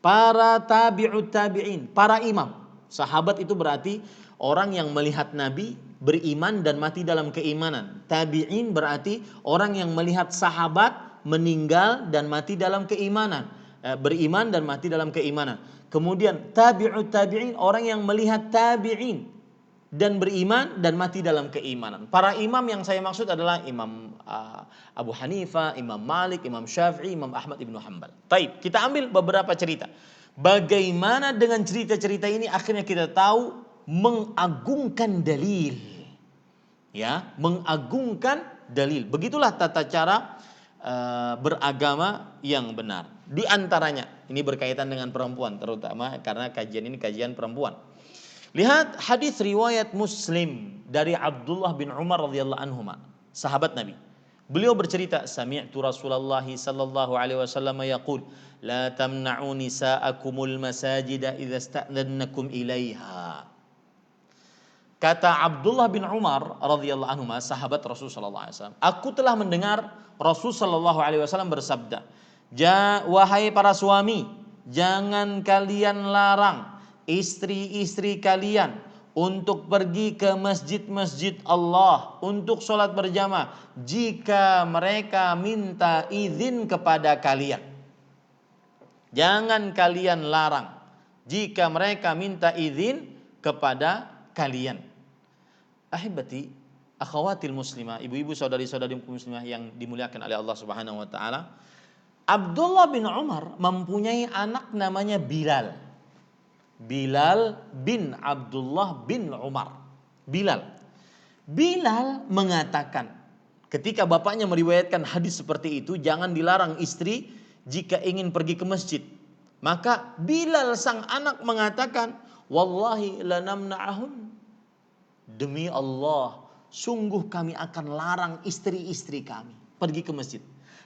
para tabi'ut tabi'in, para imam. Sahabat itu berarti orang yang melihat Nabi, beriman dan mati dalam keimanan. Tabi'in berarti orang yang melihat sahabat meninggal dan mati dalam keimanan, beriman dan mati dalam keimanan. Kemudian tabi'ut tabi'in, orang yang melihat tabi'in dan beriman dan mati dalam keimanan. Para imam yang saya maksud adalah Imam Abu Hanifah, Imam Malik, Imam Syafi'i, Imam Ahmad ibnu Hanbal. Baik, kita ambil beberapa cerita. Bagaimana dengan cerita-cerita ini akhirnya kita tahu mengagungkan dalil. Ya, mengagungkan dalil. Begitulah tata cara beragama yang benar. Di antaranya, ini berkaitan dengan perempuan terutama karena kajian ini kajian perempuan. Lihat hadis riwayat Muslim dari Abdullah bin Umar radhiyallahu anhuma, sahabat Nabi. Beliau bercerita, sami'tu Rasulullah sallallahu alaihi wasallam yaqul, la tamna'u nisa'akumul masajida idza sta'dhannakum ilaiha. Kata Abdullah bin Umar radhiyallahu anhuma, sahabat Rasul sallallahu alaihi wasallam, aku telah mendengar Rasul sallallahu alaihi wasallam bersabda, wahai para suami, jangan kalian larang istri-istri kalian untuk pergi ke masjid-masjid Allah untuk sholat berjamaah jika mereka minta izin kepada kalian. Jangan kalian larang jika mereka minta izin kepada kalian. Ahibati, akhawatil muslimah, ibu-ibu saudari-saudari muslimah yang dimuliakan oleh Allah Subhanahu wa taala. Abdullah bin Umar mempunyai anak namanya Bilal. Bilal bin Abdullah bin Umar. Bilal mengatakan ketika bapaknya meriwayatkan hadis seperti itu, jangan dilarang istri jika ingin pergi ke masjid. Maka Bilal sang anak mengatakan, wallahi lanamna'ahun. Demi Allah, sungguh kami akan larang istri-istri kami pergi ke masjid.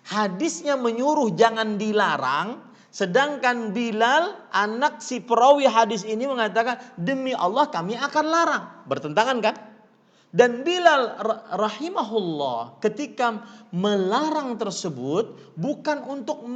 Hadisnya menyuruh jangan dilarang, sedangkan Bilal, anak si perawi hadis ini mengatakan, demi Allah kami akan larang. Bertentangan kan? Dan Bilal rahimahullah ketika melarang tersebut bukan untuk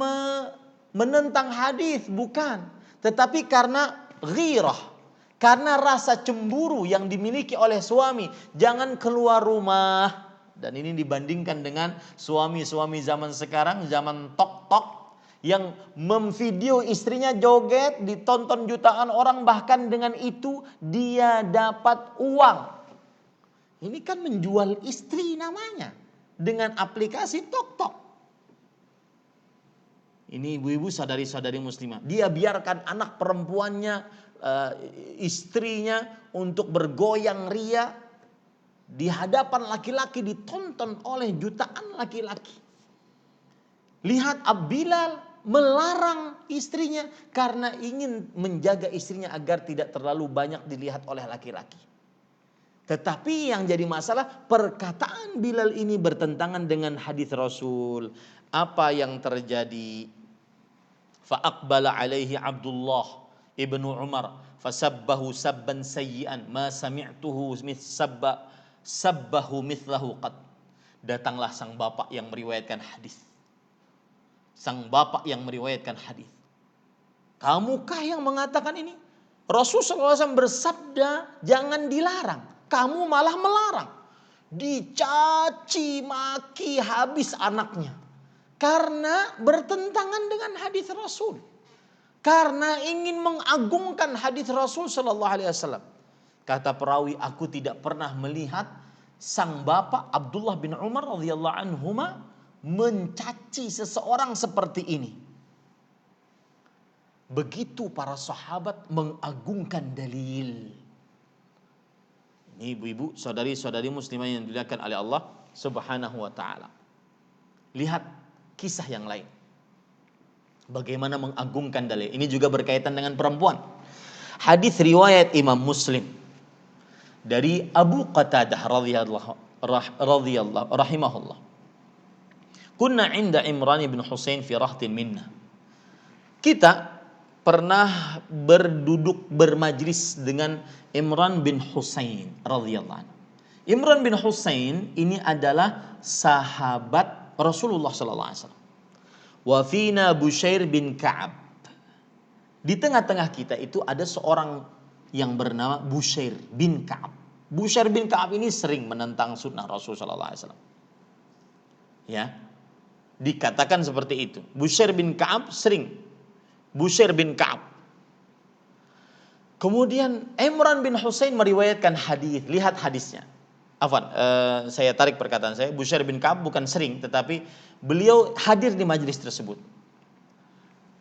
menentang hadis, bukan. Tetapi karena ghirah, karena rasa cemburu yang dimiliki oleh suami. Jangan keluar rumah. Dan ini dibandingkan dengan suami-suami zaman sekarang, zaman tok-tok, yang memvideo istrinya joget, ditonton jutaan orang, bahkan dengan itu dia dapat uang. Ini kan menjual istri namanya dengan aplikasi tok-tok. Ini ibu-ibu saudari-saudari muslimah, dia biarkan anak perempuannya, istrinya untuk bergoyang ria di hadapan laki-laki, ditonton oleh jutaan laki-laki. Lihat, Bilal melarang istrinya karena ingin menjaga istrinya agar tidak terlalu banyak dilihat oleh laki-laki. Tetapi yang jadi masalah, perkataan Bilal ini bertentangan dengan hadis Rasul. Apa yang terjadi? Fa'aqbala alaihi Abdullah ibnu Umar fasabbahu sabban sayyi'an ma sami'tuhu sabbahu mithlahu qad. Datanglah sang bapak yang meriwayatkan hadis. Sang bapak yang meriwayatkan hadis. Kamukah yang mengatakan ini? Rasulullah SAW bersabda jangan dilarang, kamu malah melarang. Dicaci maki habis anaknya karena bertentangan dengan hadis Rasul. Karena ingin mengagungkan hadis Rasul sallallahu alaihi wasallam. Kata perawi, aku tidak pernah melihat sang bapak Abdullah bin Umar radhiyallahu anhuma mencaci seseorang seperti ini. Begitu para sahabat mengagungkan dalil. Ini ibu-ibu, saudari-saudari muslimah yang dimuliakan oleh Allah Subhanahu wa taala. Lihat kisah yang lain. Bagaimana mengagungkan dalil. Ini juga berkaitan dengan perempuan. Hadis riwayat Imam Muslim dari Abu Qatadah radhiyallahu rahimahullah. Kunna 'inda Imran bin Husain fi rahtin minna. Kita pernah berduduk bermajlis dengan Imran bin Husain radhiyallahu anhu. Imran bin Husain ini adalah sahabat Rasulullah sallallahu alaihi wasallam. Wa fina Bushair bin Ka'ab. Di tengah-tengah kita itu ada seorang yang bernama Bushair bin Ka'ab. Bushair bin Ka'ab ini sering menentang sunnah Rasul sallallahu alaihi wasallam. Ya. Dikatakan seperti itu. Bushair bin Ka'ab sering. Bushair bin Ka'ab. Kemudian Imran bin Husain meriwayatkan hadis. Lihat hadisnya. Afwan, saya tarik perkataan saya. Bushair bin Ka'ab bukan sering, tetapi beliau hadir di majelis tersebut.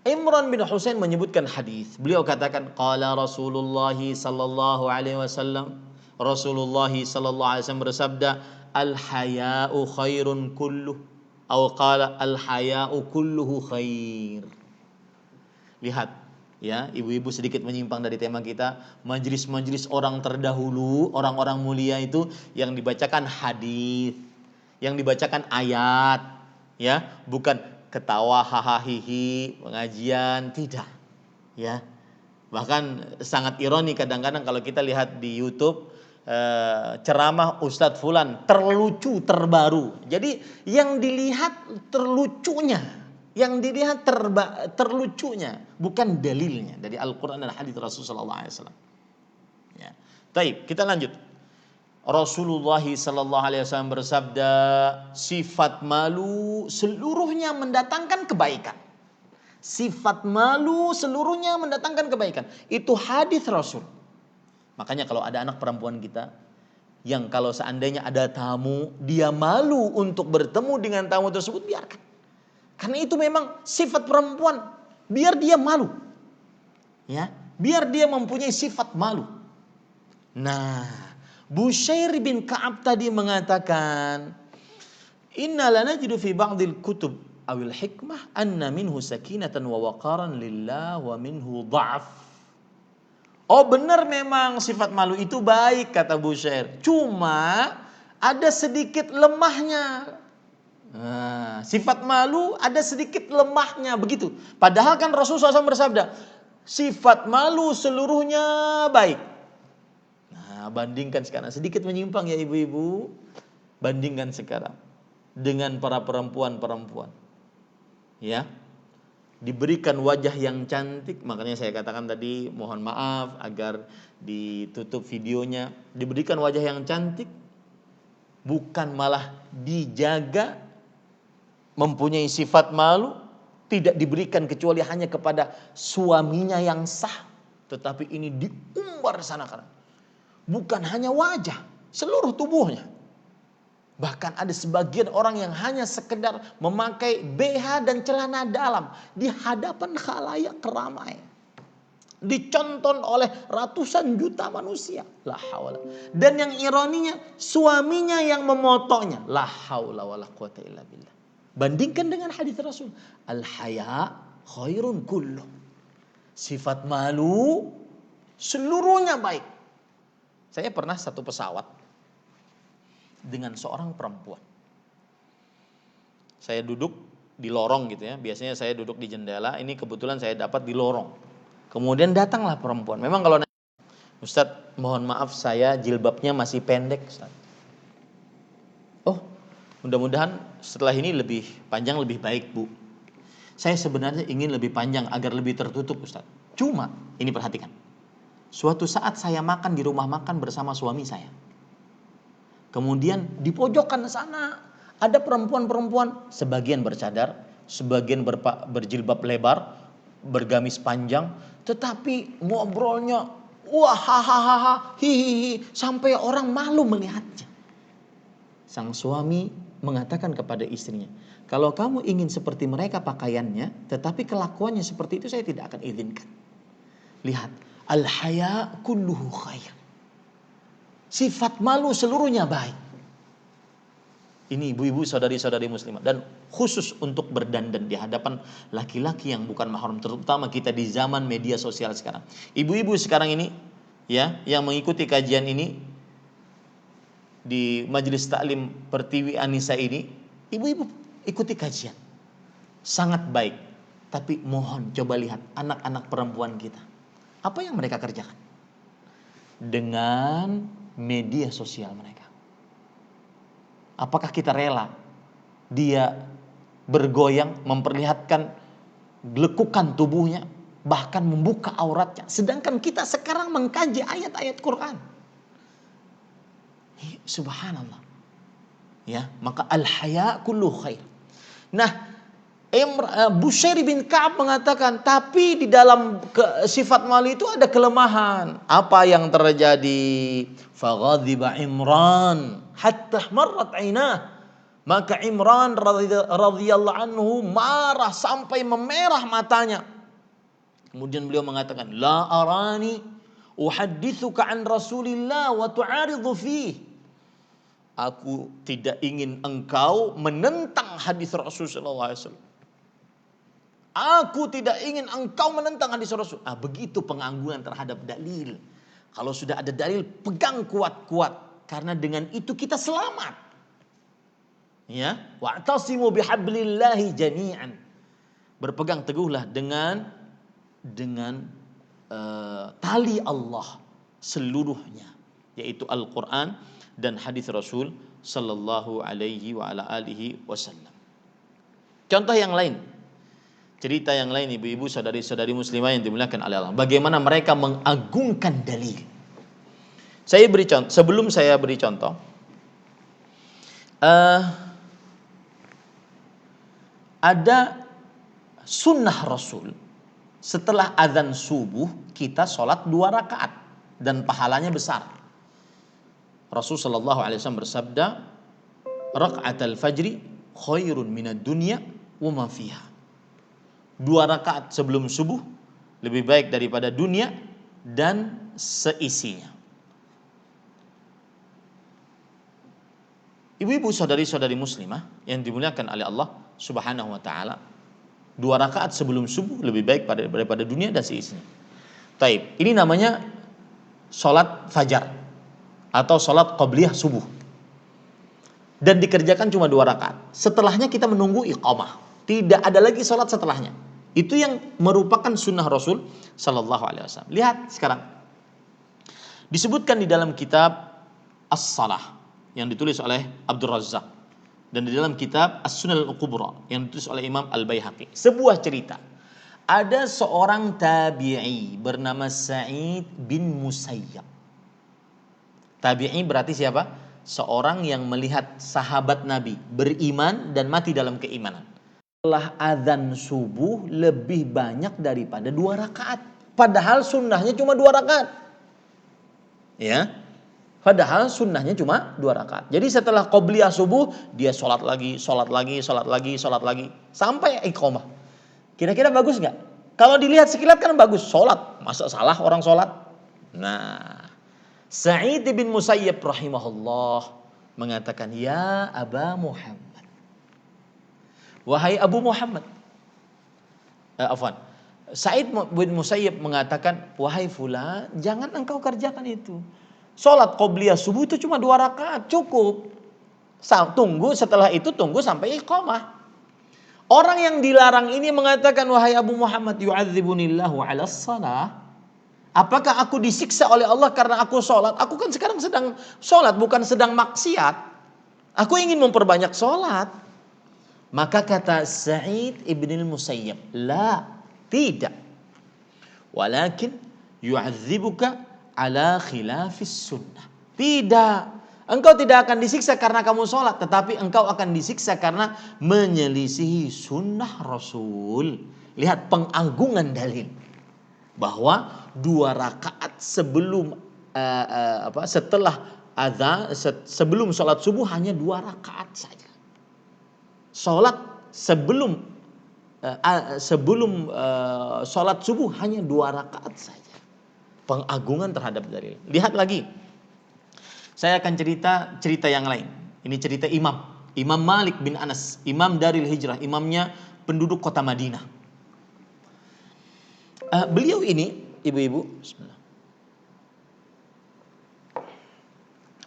Imran bin Husain menyebutkan hadis. Beliau katakan, qala Rasulullah sallallahu alaihi wasallam. Rasulullah sallallahu alaihi wasallam bersabda, al-haya'u khairun kulluh. Atau qala al-haya'u kulluhu khair. Lihat, ya, ibu-ibu sedikit menyimpang dari tema kita. Majelis-majelis orang terdahulu, orang-orang mulia itu yang dibacakan hadis, yang dibacakan ayat, ya, bukan ketawa hahaha hihi pengajian, tidak, ya. Bahkan sangat ironi kadang-kadang kalau kita lihat di YouTube ceramah Ustadz Fulan terlucu terbaru. Jadi yang dilihat terlucunya, yang dilihat terlucunya, bukan dalilnya dari Al-Quran dan hadis Rasulullah SAW. Ya. Baik, kita lanjut. Rasulullah sallallahu alaihi wasallam bersabda, sifat malu seluruhnya mendatangkan kebaikan. Sifat malu seluruhnya mendatangkan kebaikan. Itu hadis Rasul. Makanya kalau ada anak perempuan kita yang kalau seandainya ada tamu, dia malu untuk bertemu dengan tamu tersebut, biarkan. Karena itu memang sifat perempuan, biar dia malu. Ya, biar dia mempunyai sifat malu. Nah, Bushair bin Ka'ab tadi mengatakan, inna lanajidu fi ba'dil kutub awil hikmah anna minhu sakinatan wa waqaran lillah wa minhu dha'af. Oh, benar memang sifat malu itu baik, kata Bushair. Cuma ada sedikit lemahnya. Nah, sifat malu ada sedikit lemahnya, begitu. Padahal kan Rasulullah SAW bersabda, sifat malu seluruhnya baik. Nah, bandingkan sekarang, sedikit menyimpang ya ibu-ibu. Bandingkan sekarang dengan para perempuan-perempuan. Ya. Diberikan wajah yang cantik, makanya saya katakan tadi mohon maaf agar ditutup videonya. Diberikan wajah yang cantik, bukan malah dijaga, mempunyai sifat malu, tidak diberikan kecuali hanya kepada suaminya yang sah, tetapi ini diumbar sana sana. Bukan hanya wajah, seluruh tubuhnya. Bahkan ada sebagian orang yang hanya sekedar memakai BH dan celana dalam di hadapan khalayak ramai, dicontoh oleh ratusan juta manusia. La haula. Dan yang ironinya, suaminya yang memotongnya. La haula wala quwata illa billah. Bandingkan dengan hadis Rasul, al-haya khairun kulluh. Sifat malu seluruhnya baik. Saya pernah satu pesawat dengan seorang perempuan. Saya duduk di lorong gitu ya. Biasanya saya duduk di jendela, ini kebetulan saya dapat di lorong. Kemudian datanglah perempuan. Memang kalau Ustadz, mohon maaf saya jilbabnya masih pendek, Ustadz. Oh, mudah-mudahan setelah ini lebih panjang lebih baik, Bu. Saya sebenarnya ingin lebih panjang agar lebih tertutup, Ustadz. Cuma, ini perhatikan. Suatu saat saya makan di rumah makan bersama suami saya. Kemudian di pojokan sana ada perempuan-perempuan, sebagian bercadar, sebagian berjilbab lebar, bergamis panjang, tetapi ngobrolnya wah hahaha hihihi sampai orang malu melihatnya. Sang suami mengatakan kepada istrinya, kalau kamu ingin seperti mereka pakaiannya, tetapi kelakuannya seperti itu, saya tidak akan izinkan. Lihat, al-haya kulluhu khair. Sifat malu seluruhnya baik. Ini ibu-ibu, saudari-saudari muslimah, dan khusus untuk berdandan di hadapan laki-laki yang bukan mahram, terutama kita di zaman media sosial sekarang. Ibu-ibu sekarang ini ya, yang mengikuti kajian ini di Majelis Taklim Pertiwi Anisa ini, ibu-ibu ikuti kajian. Sangat baik. Tapi mohon coba lihat anak-anak perempuan kita. Apa yang mereka kerjakan? Dengan media sosial mereka. Apakah kita rela dia bergoyang, memperlihatkan lekukan tubuhnya, bahkan membuka auratnya, sedangkan kita sekarang mengkaji ayat-ayat Quran? Subhanallah. Ya, maka al-haya kullu khair. Nah, Bushair bin Ka'ab mengatakan, tapi di dalam sifat malu itu ada kelemahan. Apa yang terjadi? Faghadhiba Imran hatta marrat ainah. Maka Imran radhiyallahu anhu marah sampai memerah matanya. Kemudian beliau mengatakan, la arani uhaddithuka an Rasulillah wa tu'aridhu fihi. Aku tidak ingin engkau menentang hadis Rasulullah SAW. Aku tidak ingin engkau menentang hadis Rasul. Begitu pengangguran terhadap dalil. Kalau sudah ada dalil, pegang kuat-kuat. Karena dengan itu kita selamat. Ya, wa'tasimu bihablillahi jami'an. Berpegang teguhlah dengan tali Allah seluruhnya, yaitu Al-Quran dan hadis Rasul sallallahu alaihi wa ala alihi wasallam. Contoh yang lain, cerita yang lain, ibu-ibu, saudari-saudari muslimah yang dimuliakan oleh Allah, bagaimana mereka mengagungkan dalil. Saya beri contoh, sebelum saya beri contoh, ada sunnah Rasul. Setelah azan subuh kita sholat 2 rakaat dan pahalanya besar. Rasul sallallahu alaihi wasallam bersabda, "Raka'atul fajri khairun minad dunya wa ma fiha." 2 rakaat sebelum subuh lebih baik daripada dunia dan seisinya. Ibu-ibu, saudari-saudari muslimah yang dimuliakan oleh Allah Subhanahu wa taala, 2 rakaat sebelum subuh lebih baik daripada dunia dan seisinya. Taib, ini namanya sholat fajar atau sholat qabliyah subuh. Dan dikerjakan cuma 2 rakaat. Setelahnya kita menunggu iqamah. Tidak ada lagi sholat setelahnya. Itu yang merupakan sunnah Rasul sallallahu alaihi wasallam. Lihat sekarang. Disebutkan di dalam kitab As-Salah yang ditulis oleh Abdul Razzaq, dan di dalam kitab As-Sunan Al-Kubra yang ditulis oleh Imam Al-Baihaqi, sebuah cerita. Ada seorang tabi'i bernama Sa'id bin Musayyab. Tabi'i berarti siapa? Seorang yang melihat sahabat Nabi beriman dan mati dalam keimanan. Setelah azan subuh lebih banyak daripada 2 rakaat. Padahal sunnahnya cuma 2 rakaat. Ya. Padahal sunnahnya cuma 2 rakaat. Jadi setelah qobliyah subuh, dia sholat lagi. Sampai iqamah. Kira-kira bagus gak? Kalau dilihat sekilas kan bagus. Sholat. Masa salah orang sholat? Nah, Sa'id bin Musayyab rahimahullah mengatakan, ya Aba Muhammad, wahai Abu Muhammad. Sa'id bin Musayyab mengatakan, wahai fulan, jangan engkau kerjakan itu. Sholat qobliyah subuh itu cuma 2 rakaat, cukup. Tunggu, setelah itu tunggu sampai iqamah. Orang yang dilarang ini mengatakan, wahai Abu Muhammad, yu'adzibunillahu ala salah. Apakah aku disiksa oleh Allah karena aku sholat? Aku kan sekarang sedang sholat, bukan sedang maksiat. Aku ingin memperbanyak sholat. Maka kata Sa'id ibn al-Musayyab, la, tidak. Walakin yu'adzibuka ala khilafis sunnah. Tidak. Engkau tidak akan disiksa karena kamu sholat, tetapi engkau akan disiksa karena menyelisihi sunnah Rasul. Lihat pengagungan dalil. Bahwa 2 rakaat sebelum setelah azan, sebelum sholat subuh hanya 2 rakaat saja. Sholat sebelum sholat subuh hanya 2 rakaat saja. Pengagungan terhadap dalil. Lihat lagi. Saya akan cerita yang lain. Ini cerita Imam Malik bin Anas, Imam Daril Hijrah, imamnya penduduk kota Madinah. Beliau ini, ibu-ibu,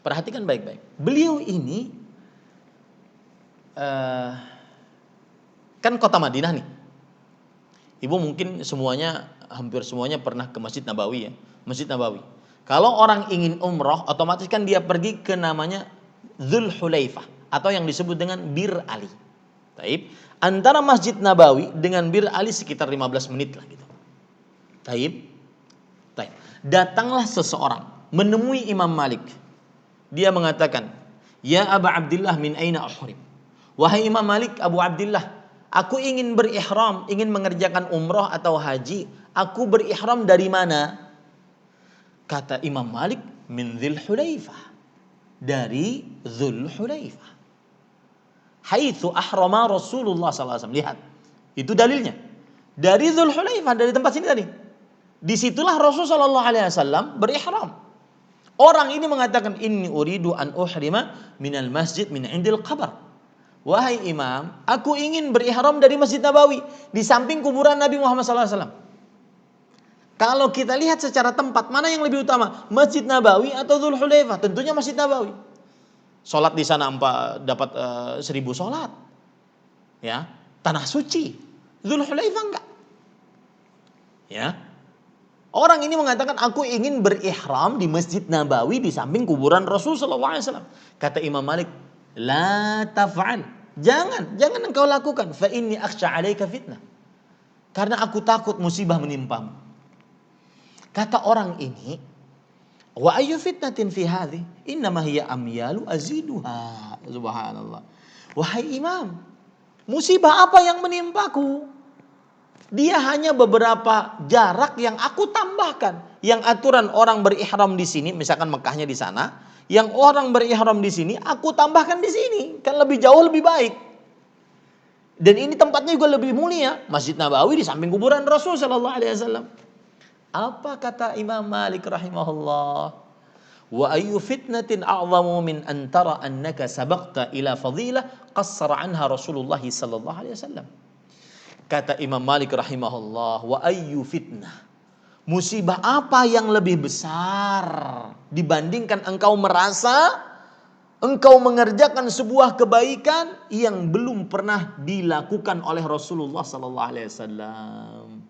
perhatikan baik-baik. Beliau ini kan kota Madinah nih. Ibu mungkin hampir semuanya pernah ke Masjid Nabawi ya. Masjid Nabawi. Kalau orang ingin umroh, otomatis kan dia pergi ke namanya Dzulhulaifah atau yang disebut dengan Bir Ali. Taib. Antara Masjid Nabawi dengan Bir Ali sekitar 15 menit lah gitu. Taib. Taib. Datanglah seseorang menemui Imam Malik. Dia mengatakan, "Ya Aba Abdillah, min aina uhrim?" Wahai Imam Malik, Abu Abdillah, aku ingin berihram, ingin mengerjakan umroh atau haji. Aku berihram dari mana? Kata Imam Malik, min Dzulhulaifah. Dari Dzulhulaifah. Haitsu ahrama Rasulullah SAW. Lihat, itu dalilnya. Dari Dzulhulaifah, dari tempat sini tadi. Disitulah Rasulullah SAW berihram. Orang ini mengatakan, inni uridu an uhrima minal masjid min indil qabr. Wahai Imam, aku ingin berihram dari Masjid Nabawi, di samping kuburan Nabi Muhammad SAW. Kalau kita lihat secara tempat, mana yang lebih utama? Masjid Nabawi atau Dzulhulaifah? Tentunya Masjid Nabawi. Sholat di sana dapat 1000 sholat. Ya, tanah suci. Dzulhulaifah enggak. Ya. Orang ini mengatakan, aku ingin berihram di Masjid Nabawi di samping kuburan Rasul SAW. Kata Imam Malik, la taf'al. Jangan engkau lakukan. Fa inni akhsha 'alaika fitnah. Karena aku takut musibah menimpamu. Kata orang ini, wa ayyu fitnatin fi hadhi? Innama hiya amyalu aziduha. Subhanallah. Wahai Imam, musibah apa yang menimpaku? Dia hanya beberapa jarak yang aku tambahkan. Yang aturan orang berihram di sini, misalkan Mekahnya di sana, yang orang berihram di sini, aku tambahkan di sini, kan lebih jauh lebih baik. Dan ini tempatnya juga lebih mulia, Masjid Nabawi di samping kuburan Rasul sallallahu alaihi wasallam. Apa kata Imam Malik rahimahullah? Wa ayyu fitnatin a'zamu min an tara annaka sabaqta ila fadilah qassara anha Rasulullah sallallahu alaihi wasallam. Kata Imam Malik rahimahullah, wa ayyu fitnah. Musibah apa yang lebih besar dibandingkan engkau merasa engkau mengerjakan sebuah kebaikan yang belum pernah dilakukan oleh Rasulullah sallallahu alaihi wasallam.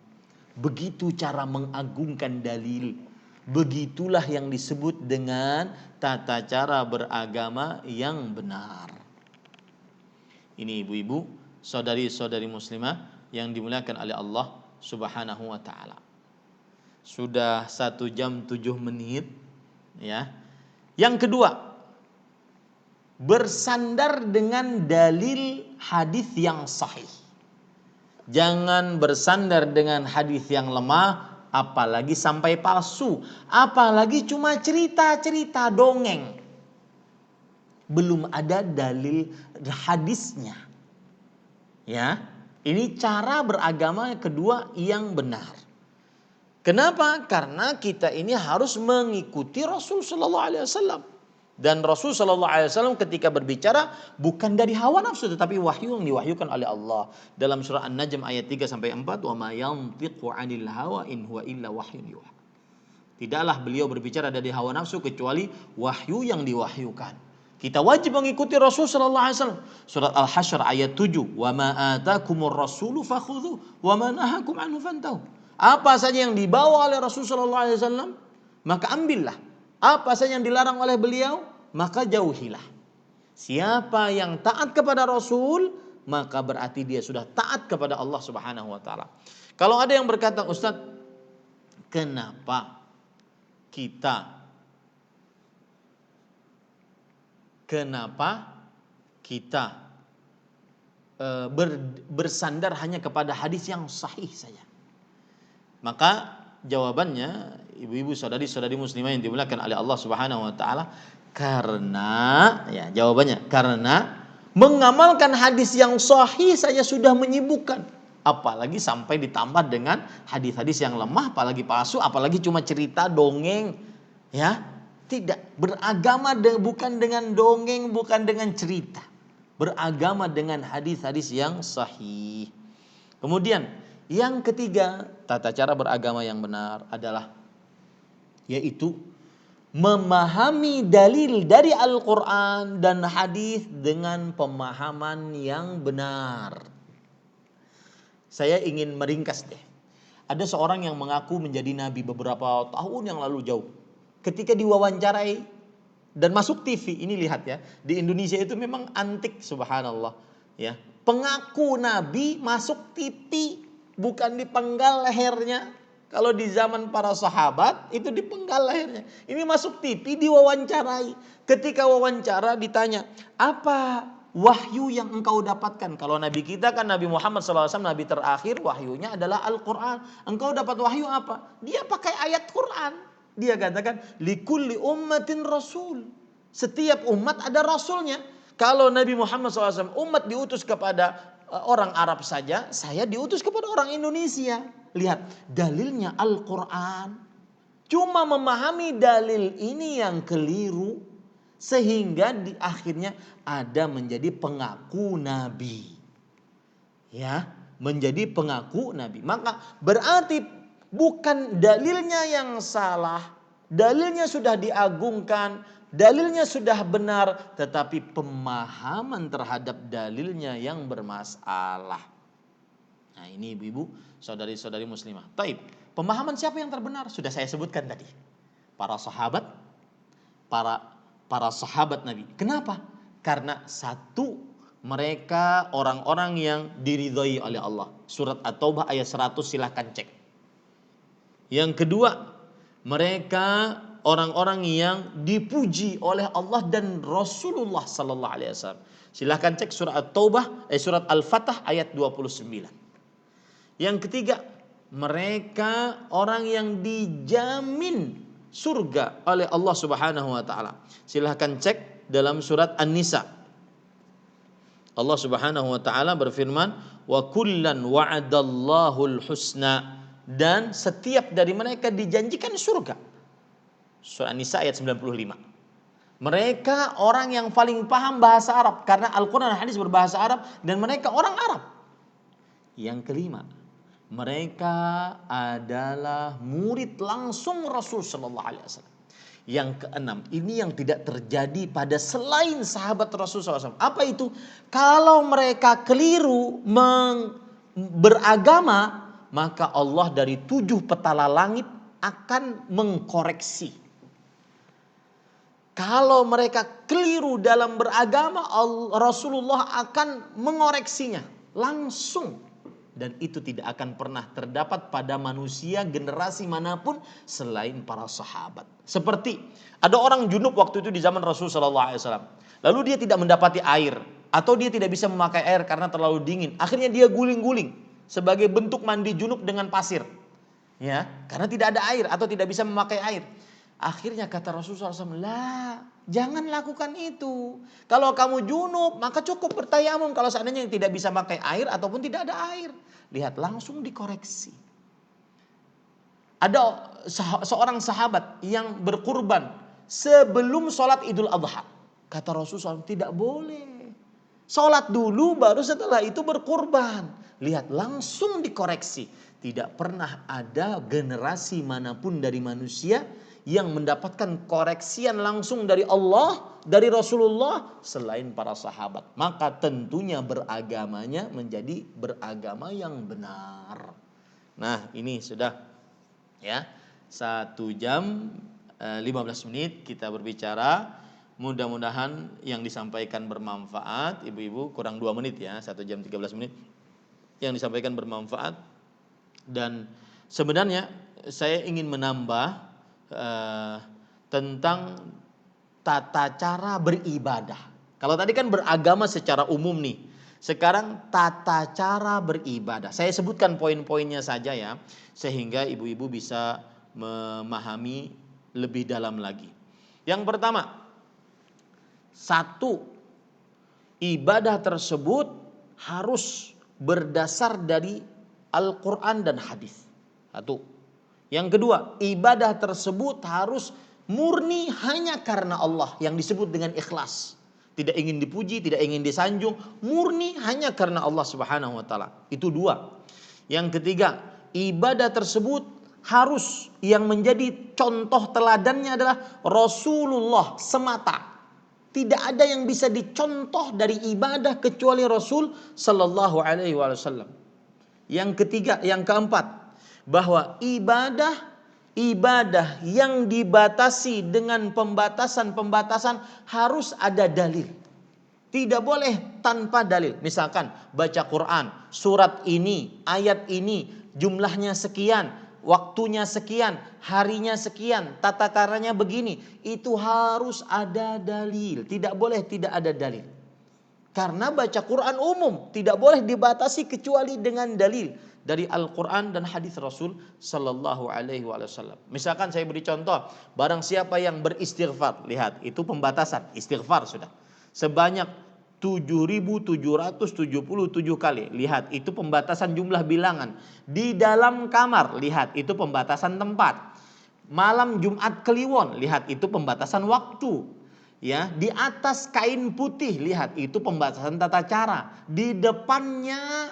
Begitu cara mengagungkan dalil. Begitulah yang disebut dengan tata cara beragama yang benar. Ini ibu-ibu, saudari-saudari muslimah yang dimuliakan oleh Allah Subhanahu wa taala. Sudah 1 jam 7 menit ya. Yang kedua, bersandar dengan dalil hadis yang sahih. Jangan bersandar dengan hadis yang lemah, apalagi sampai palsu, apalagi cuma cerita-cerita dongeng. Belum ada dalil hadisnya. Ya, ini cara beragama kedua yang benar. Kenapa? Karena kita ini harus mengikuti Rasul sallallahu alaihi wasallam. Dan Rasul sallallahu alaihi wasallam ketika berbicara bukan dari hawa nafsu tetapi wahyu yang diwahyukan oleh Allah. Dalam surah An-Najm ayat 3 sampai 4, "Wa ma yantiqu 'anil hawa in huwa illa wahyun yuha." Tidaklah beliau berbicara dari hawa nafsu kecuali wahyu yang diwahyukan. Kita wajib mengikuti Rasul sallallahu alaihi wasallam. Surat Al-Hasyr ayat 7, "Wa ma atakumur rasulu fakhudhu wa ma nahakum anhu fantahu." Apa saja yang dibawa oleh Rasul sallallahu alaihi wasallam, maka ambillah. Apa saja yang dilarang oleh beliau, maka jauhilah. Siapa yang taat kepada Rasul, maka berarti dia sudah taat kepada Allah Subhanahu wa taala. Kalau ada yang berkata, "Ustaz, kenapa kita bersandar hanya kepada hadis yang sahih saja?" Maka jawabannya, ibu-ibu saudari-saudari muslimah yang dimuliakan oleh Allah Subhanahu wa taala, karena mengamalkan hadis yang sahih saja sudah menyibukkan, apalagi sampai ditambah dengan hadis-hadis yang lemah, apalagi palsu, apalagi cuma cerita dongeng, ya. Tidak, beragama bukan dengan dongeng, bukan dengan cerita. Beragama dengan hadis-hadis yang sahih. Kemudian yang ketiga, tata cara beragama yang benar adalah yaitu memahami dalil dari Al-Quran dan hadis dengan pemahaman yang benar. Saya ingin meringkas deh. Ada seorang yang mengaku menjadi nabi beberapa tahun yang lalu jauh. Ketika diwawancarai dan masuk TV, ini lihat ya, di Indonesia itu memang antik, subhanallah, ya. Pengaku nabi masuk TV, bukan dipenggal lehernya. Kalau di zaman para sahabat itu dipenggal lehernya. Ini masuk TV, diwawancarai. Ketika wawancara ditanya, apa wahyu yang engkau dapatkan? Kalau nabi kita kan Nabi Muhammad SAW, nabi terakhir, wahyunya adalah Al-Quran. Engkau dapat wahyu apa? Dia pakai ayat Quran. Dia katakan, likulli ummatin rasul. Setiap umat ada rasulnya. Kalau Nabi Muhammad SAW umat diutus kepada orang Arab saja, saya diutus kepada orang Indonesia. Lihat, dalilnya Al-Quran. Cuma memahami dalil ini yang keliru, sehingga di akhirnya ada menjadi pengaku nabi. Ya, menjadi pengaku nabi. Maka berarti bukan dalilnya yang salah, dalilnya sudah diagungkan, dalilnya sudah benar, tetapi pemahaman terhadap dalilnya yang bermasalah. Nah, ini ibu-ibu, saudari-saudari muslimah. Taib, pemahaman siapa yang terbenar? Sudah saya sebutkan tadi. Para sahabat, para sahabat Nabi. Kenapa? Karena satu, mereka orang-orang yang diridhai oleh Allah. Surat At-Taubah ayat 100, silahkan cek. Yang kedua, mereka orang-orang yang dipuji oleh Allah dan Rasulullah sallallahu alaihi wasallam. Silahkan cek surat At-Taubah, surat Al-Fatah ayat 29. Yang ketiga, mereka orang yang dijamin surga oleh Allah Subhanahu wa taala. Silahkan cek dalam surat An-Nisa. Allah Subhanahu wa taala berfirman, "Wa kullan wa'adallahul husna." Dan setiap dari mereka dijanjikan surga. Surah An-Nisa ayat 95. Mereka orang yang paling paham bahasa Arab karena Al-Qur'an dan hadis berbahasa Arab, dan mereka orang Arab. Yang kelima, mereka adalah murid langsung Rasul sallallahu alaihi wasallam. Yang keenam, ini yang tidak terjadi pada selain sahabat Rasul SAW. Apa itu? Kalau mereka keliru beragama, maka Allah dari 7 petala langit akan mengkoreksi. Kalau mereka keliru dalam beragama, Rasulullah akan mengoreksinya langsung. Dan itu tidak akan pernah terdapat pada manusia generasi manapun selain para sahabat. Seperti ada orang junub waktu itu di zaman Rasul SAW. Lalu dia tidak mendapati air, atau dia tidak bisa memakai air karena terlalu dingin. Akhirnya dia guling-guling sebagai bentuk mandi junub dengan pasir. Ya, karena tidak ada air atau tidak bisa memakai air. Akhirnya kata Rasulullah SAW, lah, jangan lakukan itu. Kalau kamu junub, maka cukup bertayamum kalau seandainya yang tidak bisa pakai air ataupun tidak ada air. Lihat, langsung dikoreksi. Ada seorang sahabat yang berkurban sebelum sholat Idul Adha. Kata Rasulullah SAW, tidak boleh. Sholat dulu, baru setelah itu berkurban. Lihat, langsung dikoreksi. Tidak pernah ada generasi manapun dari manusia yang mendapatkan koreksian langsung dari Allah, dari Rasulullah selain para sahabat. Maka tentunya beragamanya menjadi beragama yang benar. Nah, ini sudah ya 1 jam 15 menit kita berbicara. Mudah-mudahan yang disampaikan bermanfaat. Ibu-ibu kurang 2 menit ya, 1 jam 13 menit. Yang disampaikan bermanfaat. Dan sebenarnya saya ingin menambah tentang tata cara beribadah. Kalau tadi kan beragama secara umum nih. Sekarang tata cara beribadah. Saya sebutkan poin-poinnya saja ya, sehingga ibu-ibu bisa memahami lebih dalam lagi. Yang pertama, 1, ibadah tersebut harus berdasar dari Al-Quran dan hadis. 1. Yang kedua, ibadah tersebut harus murni hanya karena Allah, yang disebut dengan ikhlas. Tidak ingin dipuji, tidak ingin disanjung, murni hanya karena Allah Subhanahu wa taala. Itu 2. Yang ketiga, ibadah tersebut harus yang menjadi contoh teladannya adalah Rasulullah semata. Tidak ada yang bisa dicontoh dari ibadah kecuali Rasul sallallahu alaihi wasallam. Yang ketiga, yang keempat, bahwa ibadah yang dibatasi dengan pembatasan-pembatasan harus ada dalil. Tidak boleh tanpa dalil. Misalkan baca Quran, surat ini, ayat ini, jumlahnya sekian, waktunya sekian, harinya sekian, tata caranya begini. Itu harus ada dalil. Tidak boleh tidak ada dalil. Karena baca Quran umum, tidak boleh dibatasi kecuali dengan dalil dari Al-Quran dan hadis Rasul Sallallahu Alaihi Wasallam. Misalkan saya beri contoh, barang siapa yang beristighfar, lihat itu pembatasan istighfar sudah sebanyak 7.777 kali. Lihat itu pembatasan jumlah bilangan. Di dalam kamar, lihat itu pembatasan tempat. Malam Jumat Kliwon, lihat itu pembatasan waktu. Ya, di atas kain putih, lihat itu pembatasan tata cara. Di depannya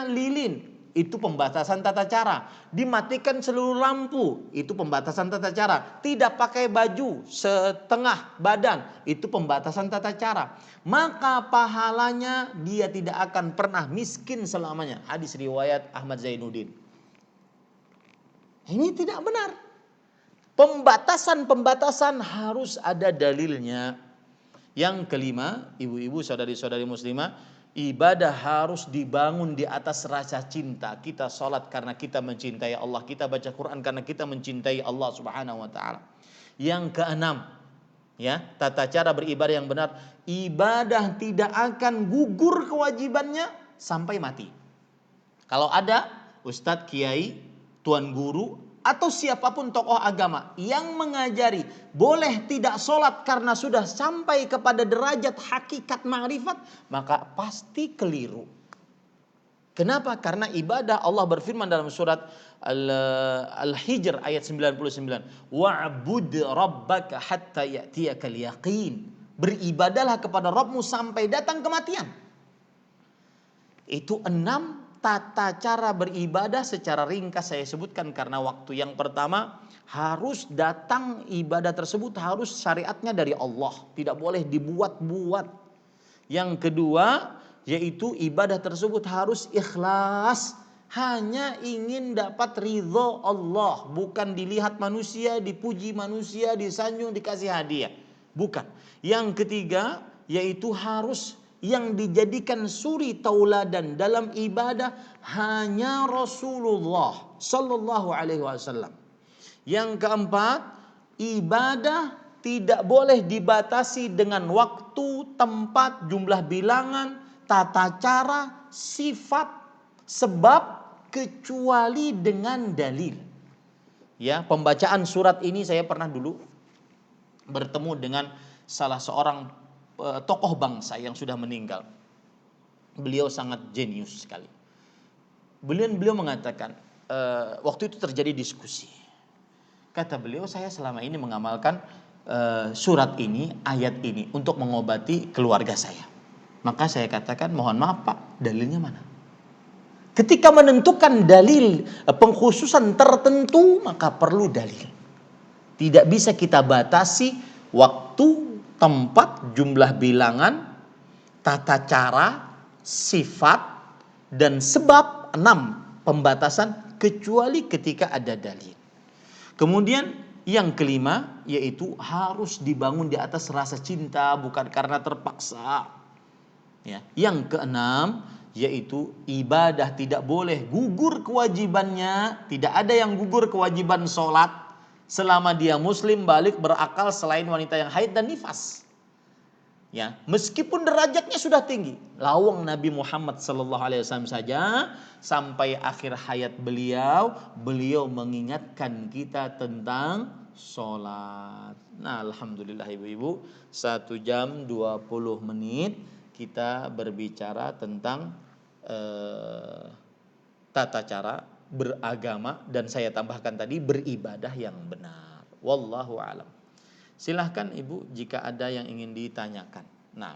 lilin, itu pembatasan tata cara. Dimatikan seluruh lampu, itu pembatasan tata cara. Tidak pakai baju setengah badan, itu pembatasan tata cara. Maka pahalanya dia tidak akan pernah miskin selamanya. Hadis riwayat Ahmad Zainuddin. Ini tidak benar. Pembatasan-pembatasan harus ada dalilnya. Yang kelima, ibu-ibu, saudari-saudari muslimah, ibadah harus dibangun di atas rasa cinta. Kita salat karena kita mencintai Allah, kita baca Quran karena kita mencintai Allah Subhanahu wa taala. Yang keenam, ya, tata cara beribadah yang benar, ibadah tidak akan gugur kewajibannya sampai mati. Kalau ada ustadz, kiai, tuan guru, atau siapapun tokoh agama yang mengajari boleh tidak sholat karena sudah sampai kepada derajat hakikat ma'rifat, maka pasti keliru. Kenapa? Karena ibadah, Allah berfirman dalam surat Al-Hijr ayat 99, wa'bud rabbaka hatta ya'tiyakal yaqin. Beribadahlah kepada Rabbmu sampai datang kematian. Itu 6 tata cara beribadah. Secara ringkas saya sebutkan karena waktu. Yang pertama, harus datang ibadah tersebut harus syariatnya dari Allah, tidak boleh dibuat-buat. Yang kedua, yaitu ibadah tersebut harus ikhlas, hanya ingin dapat ridho Allah, bukan dilihat manusia, dipuji manusia, disanjung, dikasih hadiah, bukan. Yang ketiga, yaitu harus yang dijadikan suri tauladan dalam ibadah hanya Rasulullah Sallallahu Alaihi Wasallam. Yang keempat, ibadah tidak boleh dibatasi dengan waktu, tempat, jumlah bilangan, tata cara, sifat, sebab, kecuali dengan dalil. Ya, pembacaan surat ini saya pernah dulu bertemu dengan salah seorang tokoh bangsa yang sudah meninggal. Beliau sangat jenius sekali. Beliau mengatakan, waktu itu terjadi diskusi. Kata beliau, saya selama ini mengamalkan surat ini, ayat ini untuk mengobati keluarga saya. Maka saya katakan, mohon maaf Pak, dalilnya mana? Ketika menentukan dalil pengkhususan tertentu, maka perlu dalil. Tidak bisa kita batasi waktu, tempat, jumlah bilangan, tata cara, sifat, dan sebab. 6 pembatasan kecuali ketika ada dalil. Kemudian yang kelima, yaitu harus dibangun di atas rasa cinta, bukan karena terpaksa. Ya. Yang keenam, yaitu ibadah tidak boleh gugur kewajibannya. Tidak ada yang gugur kewajiban sholat selama dia muslim, balik, berakal, selain wanita yang haid dan nifas. Ya, meskipun derajatnya sudah tinggi. Lawang Nabi Muhammad SAW saja sampai akhir hayat beliau mengingatkan kita tentang sholat. Nah, alhamdulillah ibu-ibu, 1 jam 20 menit kita berbicara tentang tata cara beragama, dan saya tambahkan tadi beribadah yang benar. Wallahu a'lam. Silahkan ibu jika ada yang ingin ditanyakan. Nah,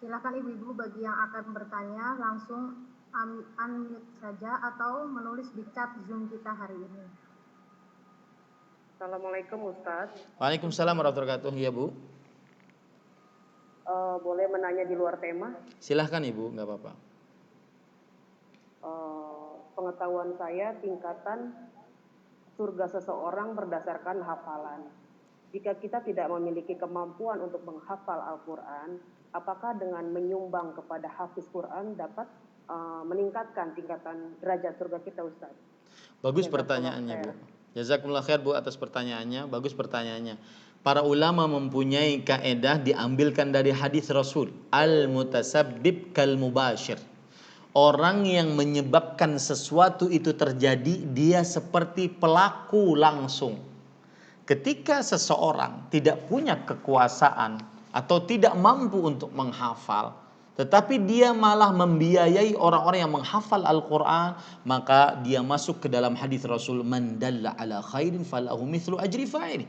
Silakan ibu-ibu bagi yang akan bertanya langsung unmute saja atau menulis di chat Zoom kita hari ini. Assalamualaikum Ustaz. Waalaikumsalam warahmatullahi wabarakatuh. Ya Bu. boleh menanya di luar tema? Silahkan Ibu, nggak apa-apa. Pengetahuan saya tingkatan surga seseorang berdasarkan hafalan. Jika kita tidak memiliki kemampuan untuk menghafal Al-Quran, apakah dengan menyumbang kepada hafiz Quran dapat meningkatkan tingkatan derajat surga kita, Ustaz? Bagus pertanyaannya Bu. Jazakumullah khair Bu atas pertanyaannya. Bagus pertanyaannya. Para ulama mempunyai kaedah diambilkan dari hadis Rasul, al-mutasabbib kal mubashir. Orang yang menyebabkan sesuatu itu terjadi, dia seperti pelaku langsung. Ketika seseorang tidak punya kekuasaan atau tidak mampu untuk menghafal, tetapi dia malah membiayai orang-orang yang menghafal Al-Quran, maka dia masuk ke dalam hadis Rasul, man dalla ala khairin falahu mithlu ajri fa'ili.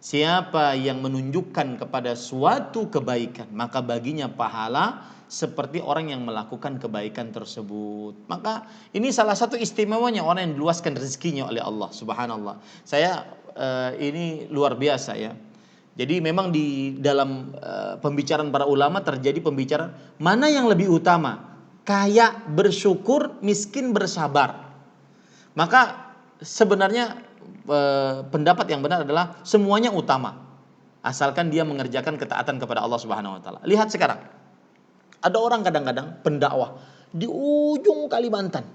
Siapa yang menunjukkan kepada suatu kebaikan, maka baginya pahala seperti orang yang melakukan kebaikan tersebut. Maka ini salah satu istimewanya orang yang diluaskan rezekinya oleh Allah Subhanallah. Saya ini luar biasa ya. Jadi memang di dalam pembicaraan para ulama terjadi pembicaraan mana yang lebih utama, kaya bersyukur, miskin bersabar. Maka sebenarnya pendapat yang benar adalah semuanya utama, asalkan dia mengerjakan ketaatan kepada Allah Subhanahu Wa Taala. Lihat sekarang, ada orang kadang-kadang pendakwah di ujung Kalimantan,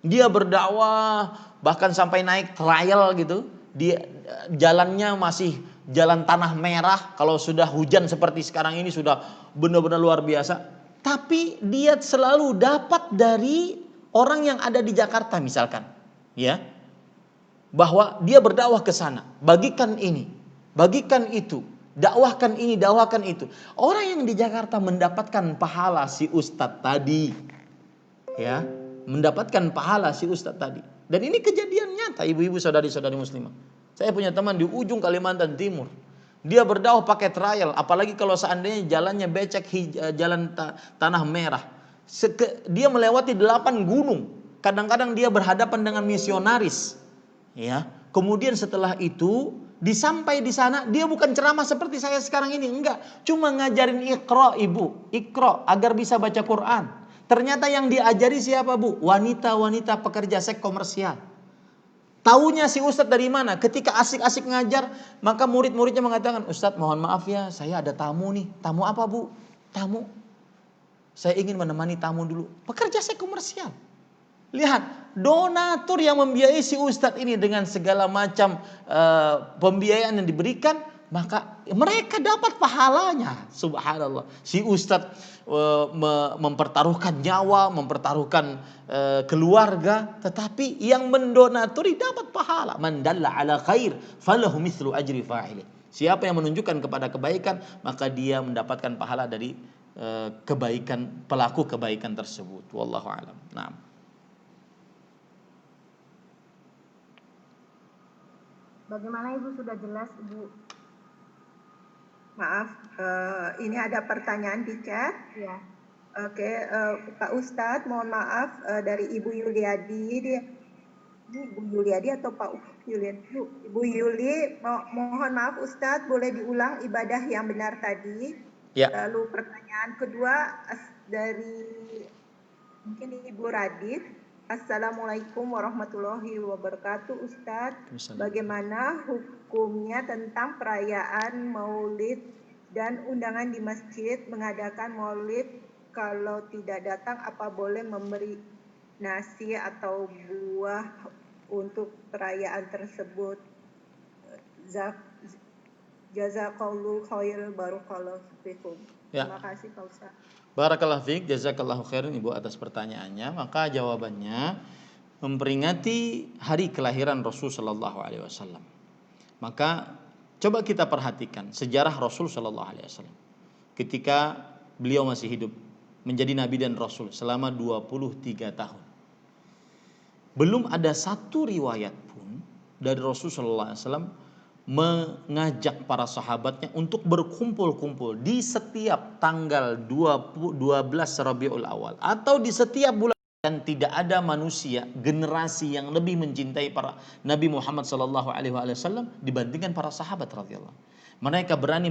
dia berdakwah bahkan sampai naik trail gitu. Dia jalannya masih jalan tanah merah, kalau sudah hujan seperti sekarang ini sudah benar-benar luar biasa. Tapi dia selalu dapat dari orang yang ada di Jakarta misalkan, ya, bahwa dia berdakwah ke sana, bagikan ini, bagikan itu, dakwahkan ini, dakwahkan itu. Orang yang di Jakarta mendapatkan pahala si ustadz tadi, ya, mendapatkan pahala si ustadz tadi. Dan ini kejadian nyata, ibu-ibu, saudari-saudari muslimah. Saya punya teman di ujung Kalimantan Timur. Dia berdakwah pakai trial, apalagi kalau seandainya jalannya becek, jalan tanah merah. Dia melewati 8 gunung. Kadang-kadang dia berhadapan dengan misionaris. Ya, kemudian setelah itu disampai di sana dia bukan ceramah seperti saya sekarang ini, enggak, cuma ngajarin Iqra, ibu, Iqra agar bisa baca Quran. Ternyata yang diajari siapa, Bu? Wanita-wanita pekerja seks komersial. Taunya si ustadz dari mana? Ketika asik-asik ngajar, maka murid-muridnya mengatakan, Ustadz mohon maaf ya, saya ada tamu nih. Tamu apa, Bu? Tamu, saya ingin menemani tamu dulu. Pekerja seks komersial. Lihat, donatur yang membiayai si ustadz ini dengan segala macam pembiayaan yang diberikan, maka mereka dapat pahalanya. Subhanallah. Si ustadz mempertaruhkan nyawa, mempertaruhkan keluarga, tetapi yang mendonaturi dapat pahala. Man dalla ala khair falahu mithlu ajri fa'ili. Siapa yang menunjukkan kepada kebaikan, maka dia mendapatkan pahala dari kebaikan, pelaku kebaikan tersebut. Wallahu a'lam. Naam. Bagaimana Ibu, sudah jelas Ibu? Maaf, ini ada pertanyaan di chat. Ya. Oke, Pak Ustadz, mohon maaf dari Ibu Yuliadi. Ini Ibu Yuliadi atau Pak Yuliadi? Ibu Yuli, mohon maaf Ustadz, boleh diulang ibadah yang benar tadi. Ya. Lalu pertanyaan kedua dari mungkin Ibu Radit. Assalamualaikum warahmatullahi wabarakatuh, Ustadz. Bagaimana hukumnya tentang perayaan Maulid dan undangan di masjid mengadakan Maulid? Kalau tidak datang, apa boleh memberi nasi atau buah untuk perayaan tersebut? Jazakallahu khair, barakallahu fikum. Ya. Terima kasih Pak Ustadz. Barakallahu fiik, jazakallahu khairan Ibu atas pertanyaannya. Maka jawabannya memperingati hari kelahiran Rasul sallallahu alaihi wasallam. Maka coba kita perhatikan sejarah Rasul sallallahu alaihi wasallam. Ketika beliau masih hidup menjadi nabi dan rasul selama 23 tahun. Belum ada satu riwayat pun dari Rasul sallallahu alaihi wasallam mengajak para sahabatnya untuk berkumpul-kumpul di setiap tanggal 12 Rabiul Awal atau di setiap bulan, dan tidak ada manusia generasi yang lebih mencintai para Nabi Muhammad sallallahu alaihi wasallam dibandingkan para sahabat radhiyallahu. Mereka berani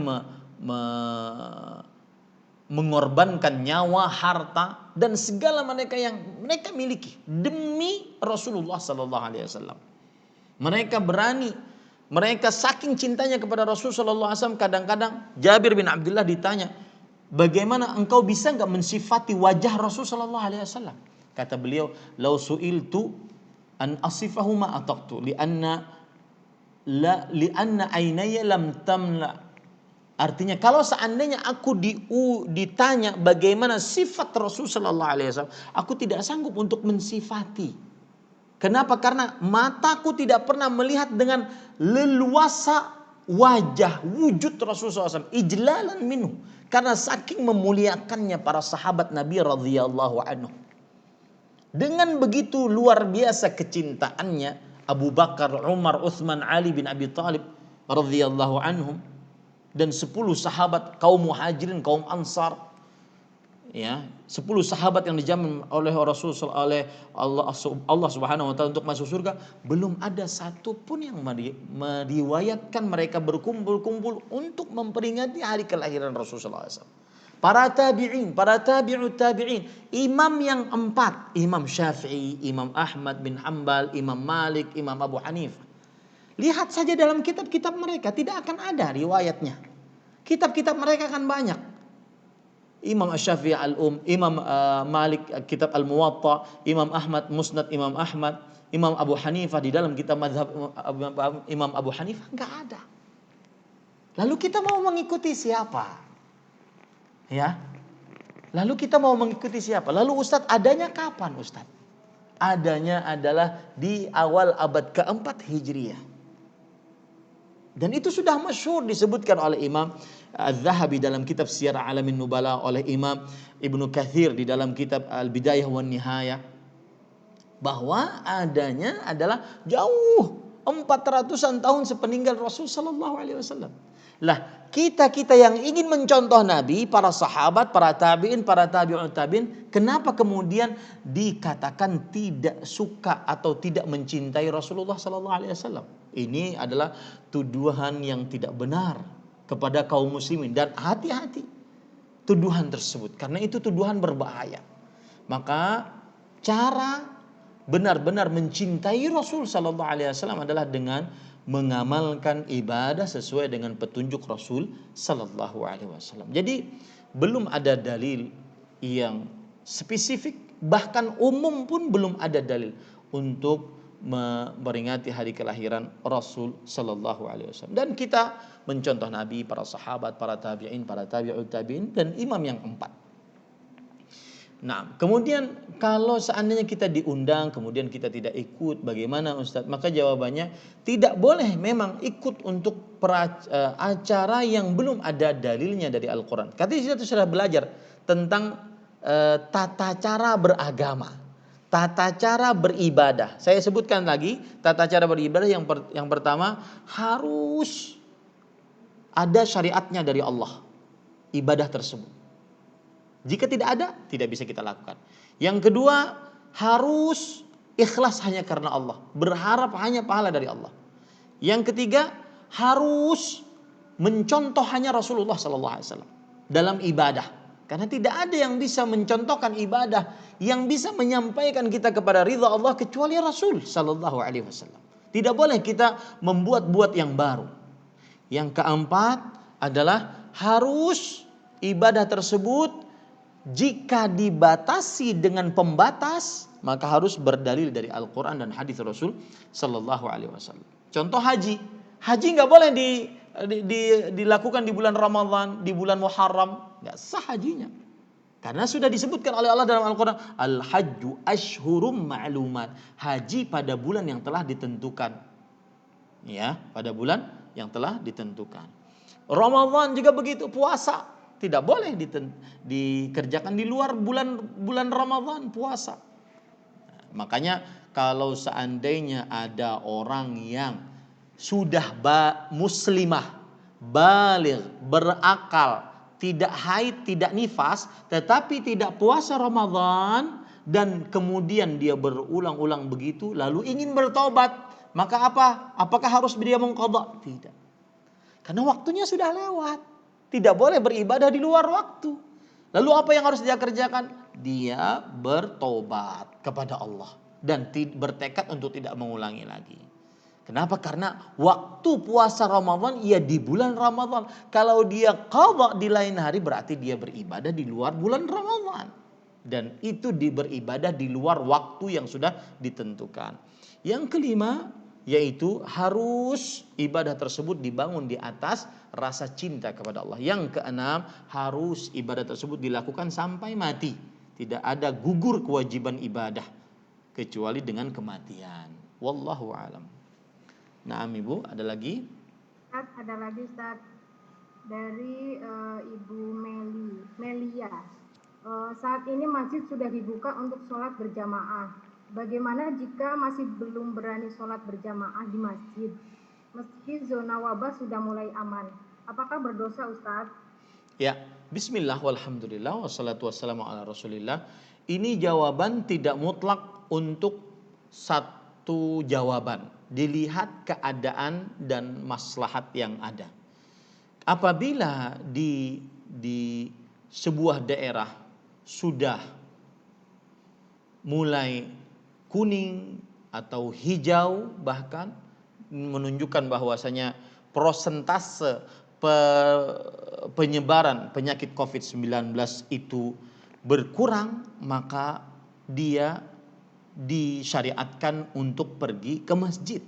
mengorbankan nyawa, harta dan segala mereka yang mereka miliki demi Rasulullah sallallahu alaihi wasallam. Mereka berani, mereka saking cintanya kepada Rasul sallallahu alaihi wasallam, kadang-kadang Jabir bin Abdullah ditanya, "Bagaimana engkau bisa enggak mensifati wajah Rasul sallallahu alaihi wasallam?" Kata beliau, "Lau su'iltu an asifahu ma ataqtu lianna ainaya lam tamla." Artinya kalau seandainya aku ditanya bagaimana sifat Rasul sallallahu alaihi wasallam, aku tidak sanggup untuk mensifati. Kenapa? Karena mataku tidak pernah melihat dengan leluasa wajah, wujud Rasul SAW, ijlalan minhu. Karena saking memuliakannya para sahabat Nabi radhiyallahu anhu. Dengan begitu luar biasa kecintaannya Abu Bakar, Umar, Uthman, Ali bin Abi Thalib radhiyallahu anhum, dan 10 sahabat kaum muhajirin, kaum ansar, ya, 10 sahabat yang dijamin oleh Rasul oleh Allah Subhanahu wa taala untuk masuk surga, belum ada satu pun yang meriwayatkan mereka berkumpul-kumpul untuk memperingati hari kelahiran Rasulullah SAW. Para tabi'in, para tabi'ut tabi'in, imam yang 4, Imam Syafi'i, Imam Ahmad bin Hanbal, Imam Malik, Imam Abu Hanifah. Lihat saja dalam kitab-kitab mereka tidak akan ada riwayatnya. Kitab-kitab mereka akan banyak. Imam Asy-Syafi'i Imam Malik kitab Al-Muwatta, Imam Ahmad Musnad Imam Ahmad, Imam Abu Hanifah di dalam kitab mazhab Imam Abu Hanifah enggak ada. Lalu kita mau mengikuti siapa? Ya. Lalu kita mau mengikuti siapa? Lalu Ustadz adanya kapan Ustadz? Adanya adalah di awal abad keempat Hijriah. Dan itu sudah masyhur disebutkan oleh Imam Az-Zahabi dalam kitab Siyar A'lamin Nubala, oleh Imam Ibnu Katsir di dalam kitab Al-Bidayah wan Nihayah, bahwa adanya adalah jauh 400-an tahun sepeninggal Rasul sallallahu alaihi wasallam. Lah, kita yang ingin mencontoh Nabi, para sahabat, para tabi'in, para tabi'ut tabi'in, kenapa kemudian dikatakan tidak suka atau tidak mencintai Rasulullah sallallahu alaihi wasallam? Ini adalah tuduhan yang tidak benar kepada kaum muslimin, dan hati-hati tuduhan tersebut karena itu tuduhan berbahaya. Maka cara benar-benar mencintai Rasul sallallahu alaihi wasallam adalah dengan mengamalkan ibadah sesuai dengan petunjuk Rasul sallallahu alaihi wasallam. Jadi belum ada dalil yang spesifik, bahkan umum pun belum ada dalil untuk memperingati hari kelahiran Rasul sallallahu alaihi wasallam. Dan kita mencontoh Nabi, para sahabat, para tabi'in, para tabi'ut tabi'in, dan imam yang 4. Nah, kemudian kalau seandainya kita diundang kemudian kita tidak ikut, bagaimana Ustadz? Maka jawabannya tidak boleh memang ikut untuk acara yang belum ada dalilnya dari Al-Quran. Katanya kita sudah belajar tentang tata cara beragama, tata cara beribadah. Saya sebutkan lagi tata cara beribadah yang pertama, harus ada syariatnya dari Allah ibadah tersebut. Jika tidak ada, tidak bisa kita lakukan. Yang kedua, harus ikhlas hanya karena Allah, berharap hanya pahala dari Allah. Yang ketiga, harus mencontoh hanya Rasulullah sallallahu alaihi wasallam dalam ibadah. Karena tidak ada yang bisa mencontohkan ibadah yang bisa menyampaikan kita kepada ridha Allah kecuali Rasul sallallahu alaihi wasallam. Tidak boleh kita membuat-buat yang baru. Yang keempat adalah harus ibadah tersebut jika dibatasi dengan pembatas, maka harus berdalil dari Al-Quran dan hadis Rasul sallallahu alaihi wasallam. Contoh haji. Haji nggak boleh dilakukan di bulan Ramadan, di bulan Muharram, nggak sah hajinya. Karena sudah disebutkan oleh Allah dalam Al-Quran, Al-Hajju Ashhurum Ma'lumat. Haji pada bulan yang telah ditentukan. Ya, pada bulan yang telah ditentukan. Ramadan juga begitu, puasa tidak boleh dikerjakan di luar bulan Ramadan, puasa. Makanya kalau seandainya ada orang yang sudah muslimah, baligh, berakal, tidak haid, tidak nifas, tetapi tidak puasa Ramadan, dan kemudian dia berulang-ulang begitu lalu ingin bertobat, maka apa? Apakah harus dia mengqadha? Tidak. Karena waktunya sudah lewat. Tidak boleh beribadah di luar waktu. Lalu apa yang harus dia kerjakan? Dia bertobat kepada Allah dan bertekad untuk tidak mengulangi lagi. Kenapa? Karena waktu puasa Ramadan ia di bulan Ramadan. Kalau dia qadha di lain hari berarti dia beribadah di luar bulan Ramadan. Dan itu beribadah di luar waktu yang sudah ditentukan. Yang kelima yaitu harus ibadah tersebut dibangun di atas rasa cinta kepada Allah. Yang keenam, harus ibadah tersebut dilakukan sampai mati. Tidak ada gugur kewajiban ibadah kecuali dengan kematian. Wallahu a'lam. Naam Ibu, ada lagi? Ustaz, ada lagi Ustaz dari Ibu Melia. Saat ini masjid sudah dibuka untuk sholat berjamaah. Bagaimana jika masih belum berani sholat berjamaah di masjid? Meski zona wabah sudah mulai aman. Apakah berdosa Ustaz? Ya, bismillah walhamdulillah wassalatu wassalamu ala rasulillah. Ini jawaban tidak mutlak untuk satu jawaban. Dilihat keadaan dan maslahat yang ada. Apabila di sebuah daerah sudah mulai kuning atau hijau, bahkan menunjukkan bahwasanya prosentase penyebaran penyakit COVID-19 itu berkurang, maka dia disyariatkan untuk pergi ke masjid.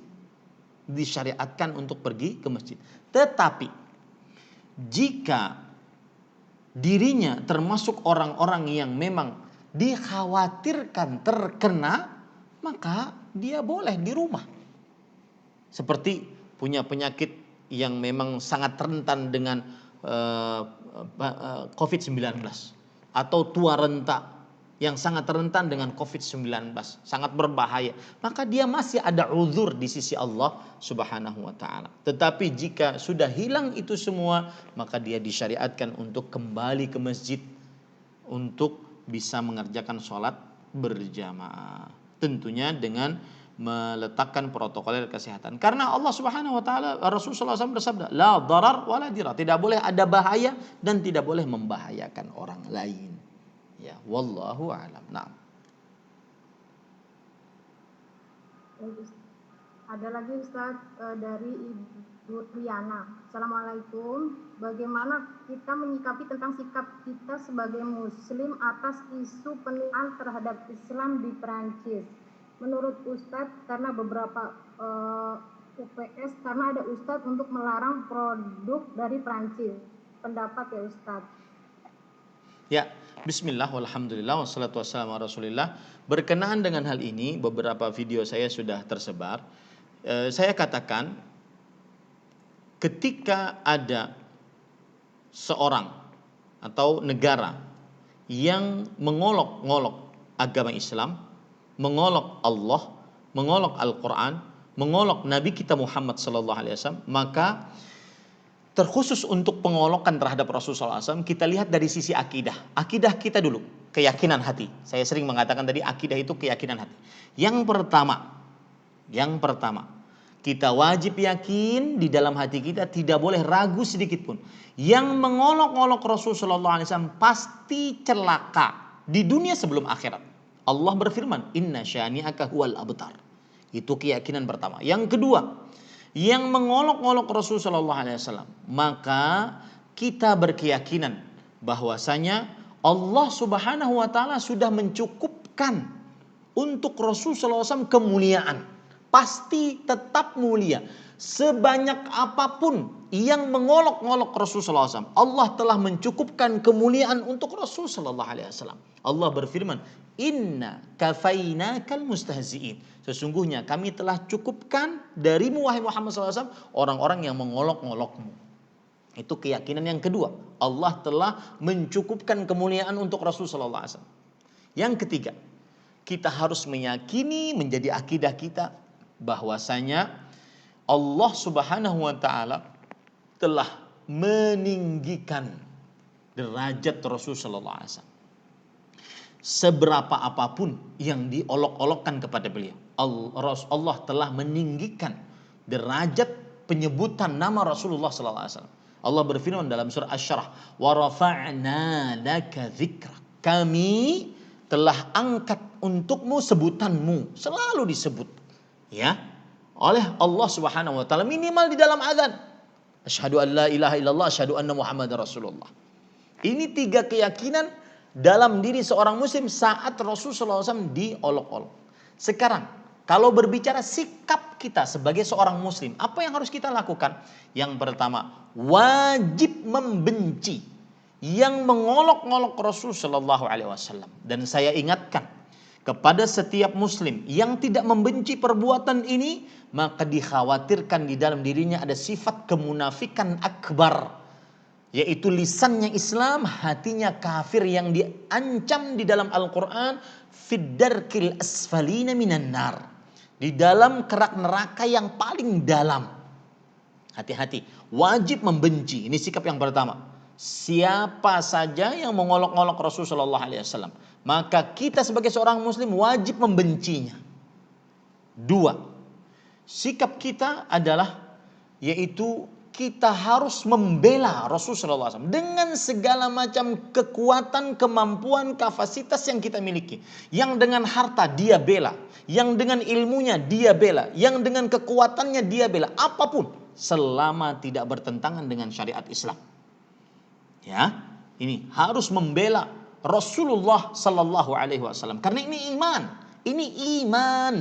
Disyariatkan untuk pergi ke masjid. Tetapi jika dirinya termasuk orang-orang yang memang dikhawatirkan terkena, maka dia boleh di rumah. Seperti punya penyakit yang memang sangat rentan dengan COVID-19 atau tua renta yang sangat rentan dengan COVID-19, sangat berbahaya, maka dia masih ada uzur di sisi Allah Subhanahu wa taala. Tetapi jika sudah hilang itu semua, maka dia disyariatkan untuk kembali ke masjid untuk bisa mengerjakan sholat berjamaah. Tentunya dengan meletakkan protokol kesehatan. Karena Allah Subhanahu wa taala, Rasulullah SAW bersabda, la darar wala dirar. Tidak boleh ada bahaya dan tidak boleh membahayakan orang lain. Ya, wallahu a'lam. Naam. Ada lagi Ustaz dari Ibu Riana. Assalamualaikum. Bagaimana kita menyikapi tentang sikap kita sebagai Muslim atas isu penipuan terhadap Islam di Perancis? Menurut Ustadz, karena beberapa UPS, karena ada Ustadz untuk melarang produk dari Perancis. Pendapat ya Ustadz. Ya, bismillah walhamdulillah wassalatu wassalamu ala rasulillah. Berkenaan dengan hal ini, beberapa video saya sudah tersebar. Saya katakan, ketika ada seorang atau negara yang mengolok-ngolok agama Islam, mengolok Allah, mengolok Al-Quran, mengolok Nabi kita Muhammad SAW, maka terkhusus untuk pengolokan terhadap Rasulullah SAW, kita lihat dari sisi akidah. Akidah kita dulu, keyakinan hati. Saya sering mengatakan tadi, akidah itu keyakinan hati. Yang pertama, kita wajib yakin di dalam hati kita, tidak boleh ragu sedikit pun. Yang mengolok-olok Rasulullah SAW pasti celaka di dunia sebelum akhirat. Allah berfirman, inna syani'aka huwal abtar. Itu keyakinan pertama. Yang kedua, yang mengolok-olok Rasulullah SAW, maka kita berkeyakinan bahwasanya Allah Subhanahu wa taala sudah mencukupkan untuk Rasulullah SAW kemuliaan. Pasti tetap mulia. Sebanyak apapun yang mengolok-ngolok Rasulullah SAW, Allah telah mencukupkan kemuliaan untuk Rasulullah SAW. Allah berfirman, inna kafainakal mustahzi'in. Sesungguhnya kami telah cukupkan darimu wahai Muhammad SAW orang-orang yang mengolok-ngolokmu. Itu keyakinan yang kedua. Allah telah mencukupkan kemuliaan untuk Rasulullah SAW. Yang ketiga, kita harus meyakini menjadi akidah kita bahwasanya Allah Subhanahu wa taala telah meninggikan derajat Rasulullah SAW. Seberapa apapun yang diolok-olokkan kepada beliau, Allah telah meninggikan derajat penyebutan nama Rasulullah SAW. Allah berfirman dalam surah Asy-Syarah, "Wa rafa'na laka dzikrak." Kami telah angkat untukmu sebutanmu, selalu disebut ya oleh Allah Subhanahu wa taala minimal di dalam azan. Asyhadu an la ilaha illallah, asyhadu anna Muhammadar Rasulullah. Ini 3 keyakinan dalam diri seorang muslim saat Rasulullah SAW diolok-olok. Sekarang, kalau berbicara sikap kita sebagai seorang muslim, apa yang harus kita lakukan? Yang pertama, wajib membenci yang mengolok-olok Rasul Shallallahu Alaihi Wasallam. Dan saya ingatkan kepada setiap muslim yang tidak membenci perbuatan ini, maka dikhawatirkan di dalam dirinya ada sifat kemunafikan akbar, yaitu lisannya Islam, hatinya kafir, yang diancam di dalam Al-Quran, fiddarkil asfalina minan nar, di dalam kerak neraka yang paling dalam. Hati-hati, wajib membenci. Ini sikap yang pertama. Siapa saja yang mengolok-olok Rasulullah Sallallahu Alaihi Wasallam, maka kita sebagai seorang muslim wajib membencinya. 2, sikap kita adalah yaitu kita harus membela Rasulullah SAW dengan segala macam kekuatan, kemampuan, kapasitas yang kita miliki. Yang dengan harta dia bela, yang dengan ilmunya dia bela, yang dengan kekuatannya dia bela, apapun selama tidak bertentangan dengan syariat Islam. Ya, ini harus membela Rasulullah Sallallahu Alaihi Wasallam karena ini iman. Ini iman.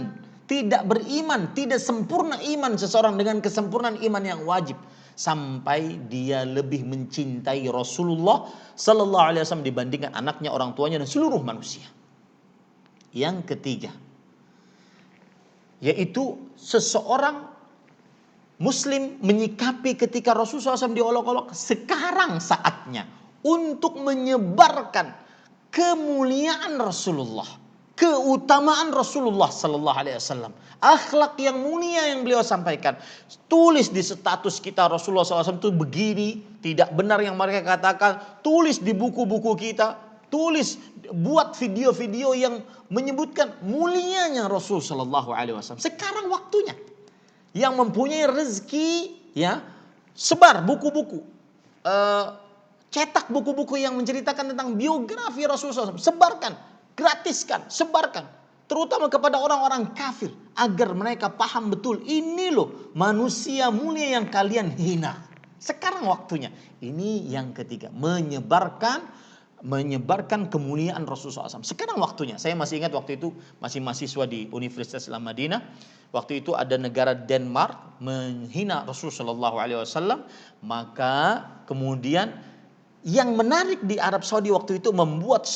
Tidak beriman, tidak sempurna iman seseorang dengan kesempurnaan iman yang wajib sampai dia lebih mencintai Rasulullah Sallallahu Alaihi Wasallam dibandingkan anaknya, orang tuanya, dan seluruh manusia. Yang ketiga, yaitu seseorang muslim menyikapi ketika Rasulullah SAW diolok-olok, sekarang saatnya untuk menyebarkan kemuliaan Rasulullah, keutamaan Rasulullah Sallallahu Alaihi Wasallam, akhlak yang mulia yang beliau sampaikan. Tulis di status kita Rasulullah SAW itu begini, tidak benar yang mereka katakan. Tulis di buku-buku kita, tulis, buat video-video yang menyebutkan mulianya Rasul Sallallahu Alaihi Wasallam. Sekarang waktunya. Yang mempunyai rezeki, ya, sebar buku-buku, cetak buku-buku yang menceritakan tentang biografi Rasulullah SAW, sebarkan, gratiskan, sebarkan, terutama kepada orang-orang kafir agar mereka paham betul ini loh manusia mulia yang kalian hina. Sekarang waktunya. Ini yang ketiga, menyebarkan kemuliaan Rasulullah SAW. Sekarang waktunya. Saya masih ingat waktu itu masih mahasiswa di Universitas Islam Madinah. Waktu itu ada negara Denmark menghina Rasulullah SAW. Maka kemudian yang menarik di Arab Saudi waktu itu membuat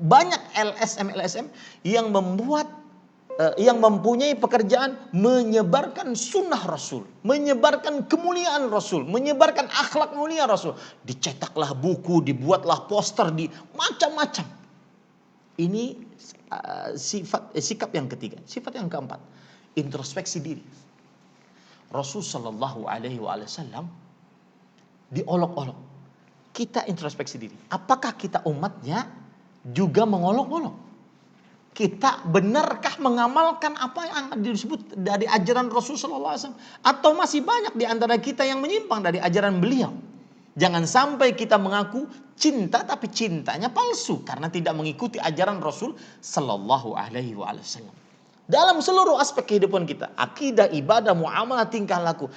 banyak LSM yang mempunyai pekerjaan menyebarkan sunnah Rasul, menyebarkan kemuliaan Rasul, menyebarkan akhlak mulia Rasul. Dicetaklah buku, dibuatlah poster, di macam-macam. Ini sikap yang ketiga. Sifat yang keempat, introspeksi diri. Rasul Sallallahu Alaihi Wasallam diolok-olok. Kita introspeksi diri. Apakah kita umatnya juga mengolok-olok? Kita benarkah mengamalkan apa yang disebut dari ajaran Rasulullah SAW? Atau masih banyak di antara kita yang menyimpang dari ajaran beliau? Jangan sampai kita mengaku cinta tapi cintanya palsu karena tidak mengikuti ajaran Rasul Sallallahu Alaihi Wasallam. Dalam seluruh aspek kehidupan kita, akidah, ibadah, muamalah, tingkah laku,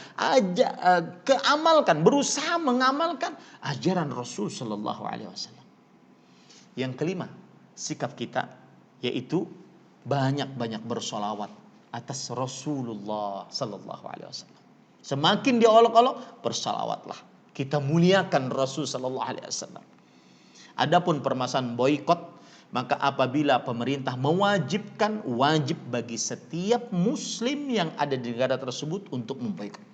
berusaha mengamalkan ajaran Rasul Sallallahu Alaihi Wasallam. Yang kelima, sikap kita yaitu banyak-banyak bersolawat atas Rasulullah Sallallahu Alaihi Wasallam. Semakin diolok-olok, bersolawatlah. Kita muliakan Rasul Sallallahu Alaihi Wasallam. Adapun permasalahan boikot, maka apabila pemerintah mewajibkan, wajib bagi setiap muslim yang ada di negara tersebut untuk memboikot.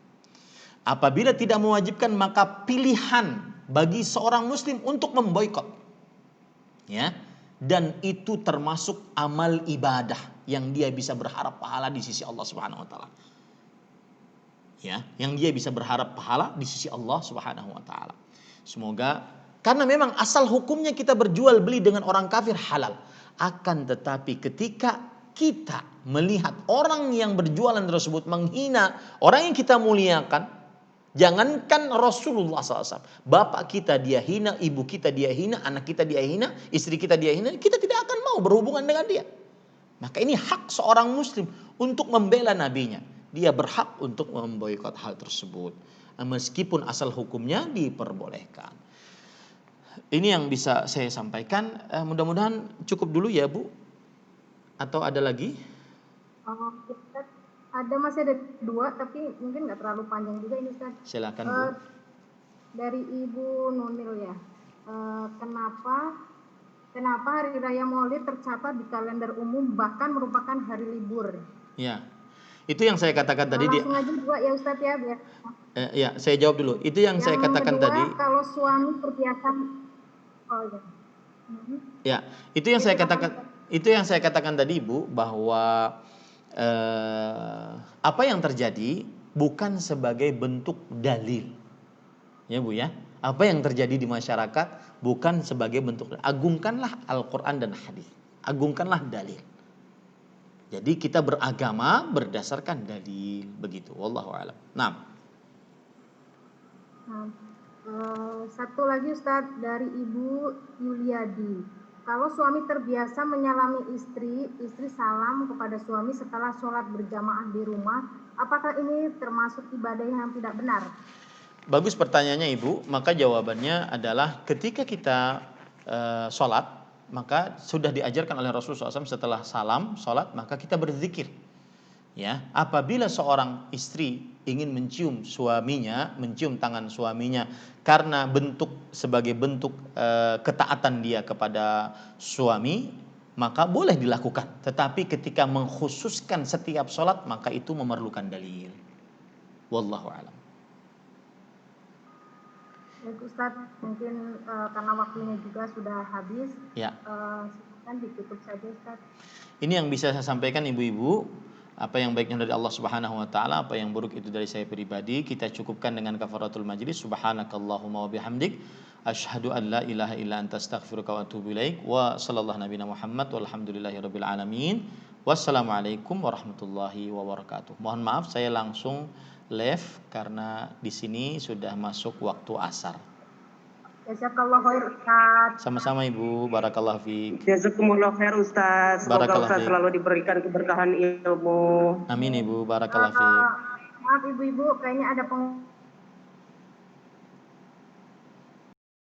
Apabila tidak mewajibkan, maka pilihan bagi seorang muslim untuk memboikot. Ya. Dan itu termasuk amal ibadah yang dia bisa berharap pahala di sisi Allah Subhanahu wa taala. Ya, yang dia bisa berharap pahala di sisi Allah Subhanahu wa taala. Semoga, karena memang asal hukumnya kita berjual beli dengan orang kafir halal. Akan tetapi ketika kita melihat orang yang berjualan tersebut menghina orang yang kita muliakan, Jangankan Rasulullah SAW, bapak kita dia hina, ibu kita dia hina, anak kita dia hina, istri kita dia hina, kita tidak akan mau berhubungan dengan dia. Maka ini hak seorang muslim untuk membela nabinya. Dia berhak untuk memboikot hal tersebut. Meskipun asal hukumnya diperbolehkan. Ini yang bisa saya sampaikan. Mudah-mudahan cukup dulu ya Bu. Atau ada lagi? Ustaz, masih ada 2, tapi mungkin nggak terlalu panjang juga ini Ustaz. Silakan Bu. Dari Ibu Nunil ya. Kenapa Hari Raya Maulid tercatat di kalender umum bahkan merupakan hari libur? Ya, itu yang saya katakan tadi. Langsung aja juga ya Ustaz ya biar. Ya, saya jawab dulu. Itu yang saya katakan kedua, tadi. Kalau suami terbiasa. Ya, itu yang saya katakan. Itu yang saya katakan tadi Bu, bahwa apa yang terjadi bukan sebagai bentuk dalil. Ya Bu ya. Apa yang terjadi di masyarakat bukan sebagai bentuk. Agungkanlah Al-Quran dan hadis. Agungkanlah dalil. Jadi kita beragama berdasarkan dalil, begitu. Wallahu a'lam. Nah. Satu lagi Ustadz dari Ibu Yuliadi. Kalau suami terbiasa menyalami istri salam kepada suami setelah sholat berjamaah di rumah, apakah ini termasuk ibadah yang tidak benar? Bagus pertanyaannya Ibu. Maka jawabannya adalah ketika kita sholat, maka sudah diajarkan oleh Rasulullah SAW setelah salam sholat, maka kita berzikir. Ya, apabila seorang istri ingin mencium suaminya, mencium tangan suaminya karena sebagai bentuk ketaatan dia kepada suami, maka boleh dilakukan. Tetapi ketika mengkhususkan setiap sholat, maka itu memerlukan dalil. Wallahu a'lam. Baik Ustaz, mungkin karena waktunya juga sudah habis. Ya. Silakan ditutup saja Ustaz. Ini yang bisa saya sampaikan ibu-ibu. Apa yang baiknya dari Allah Subhanahu wa taala, apa yang buruk itu dari saya pribadi. Kita cukupkan dengan kafaratul majlis. Subhanakallahumma wa bihamdik, asyhadu an la ilaha illa anta astaghfiruka wa atubu ilaik. Wa sallallahu nabiyana Muhammad walhamdulillahirabbil alamin. Wassalamualaikum warahmatullahi wabarakatuh. Mohon maaf saya langsung live karena di sini sudah masuk waktu asar. Jazakallah khair Ustaz. Sama-sama Ibu, barakallahu fiik. Jazakumullah khair Ustaz. Semoga Ustaz selalu diberikan keberkahan ilmu. Amin Ibu, barakallahu fiik. Maaf Ibu-ibu, kayaknya ada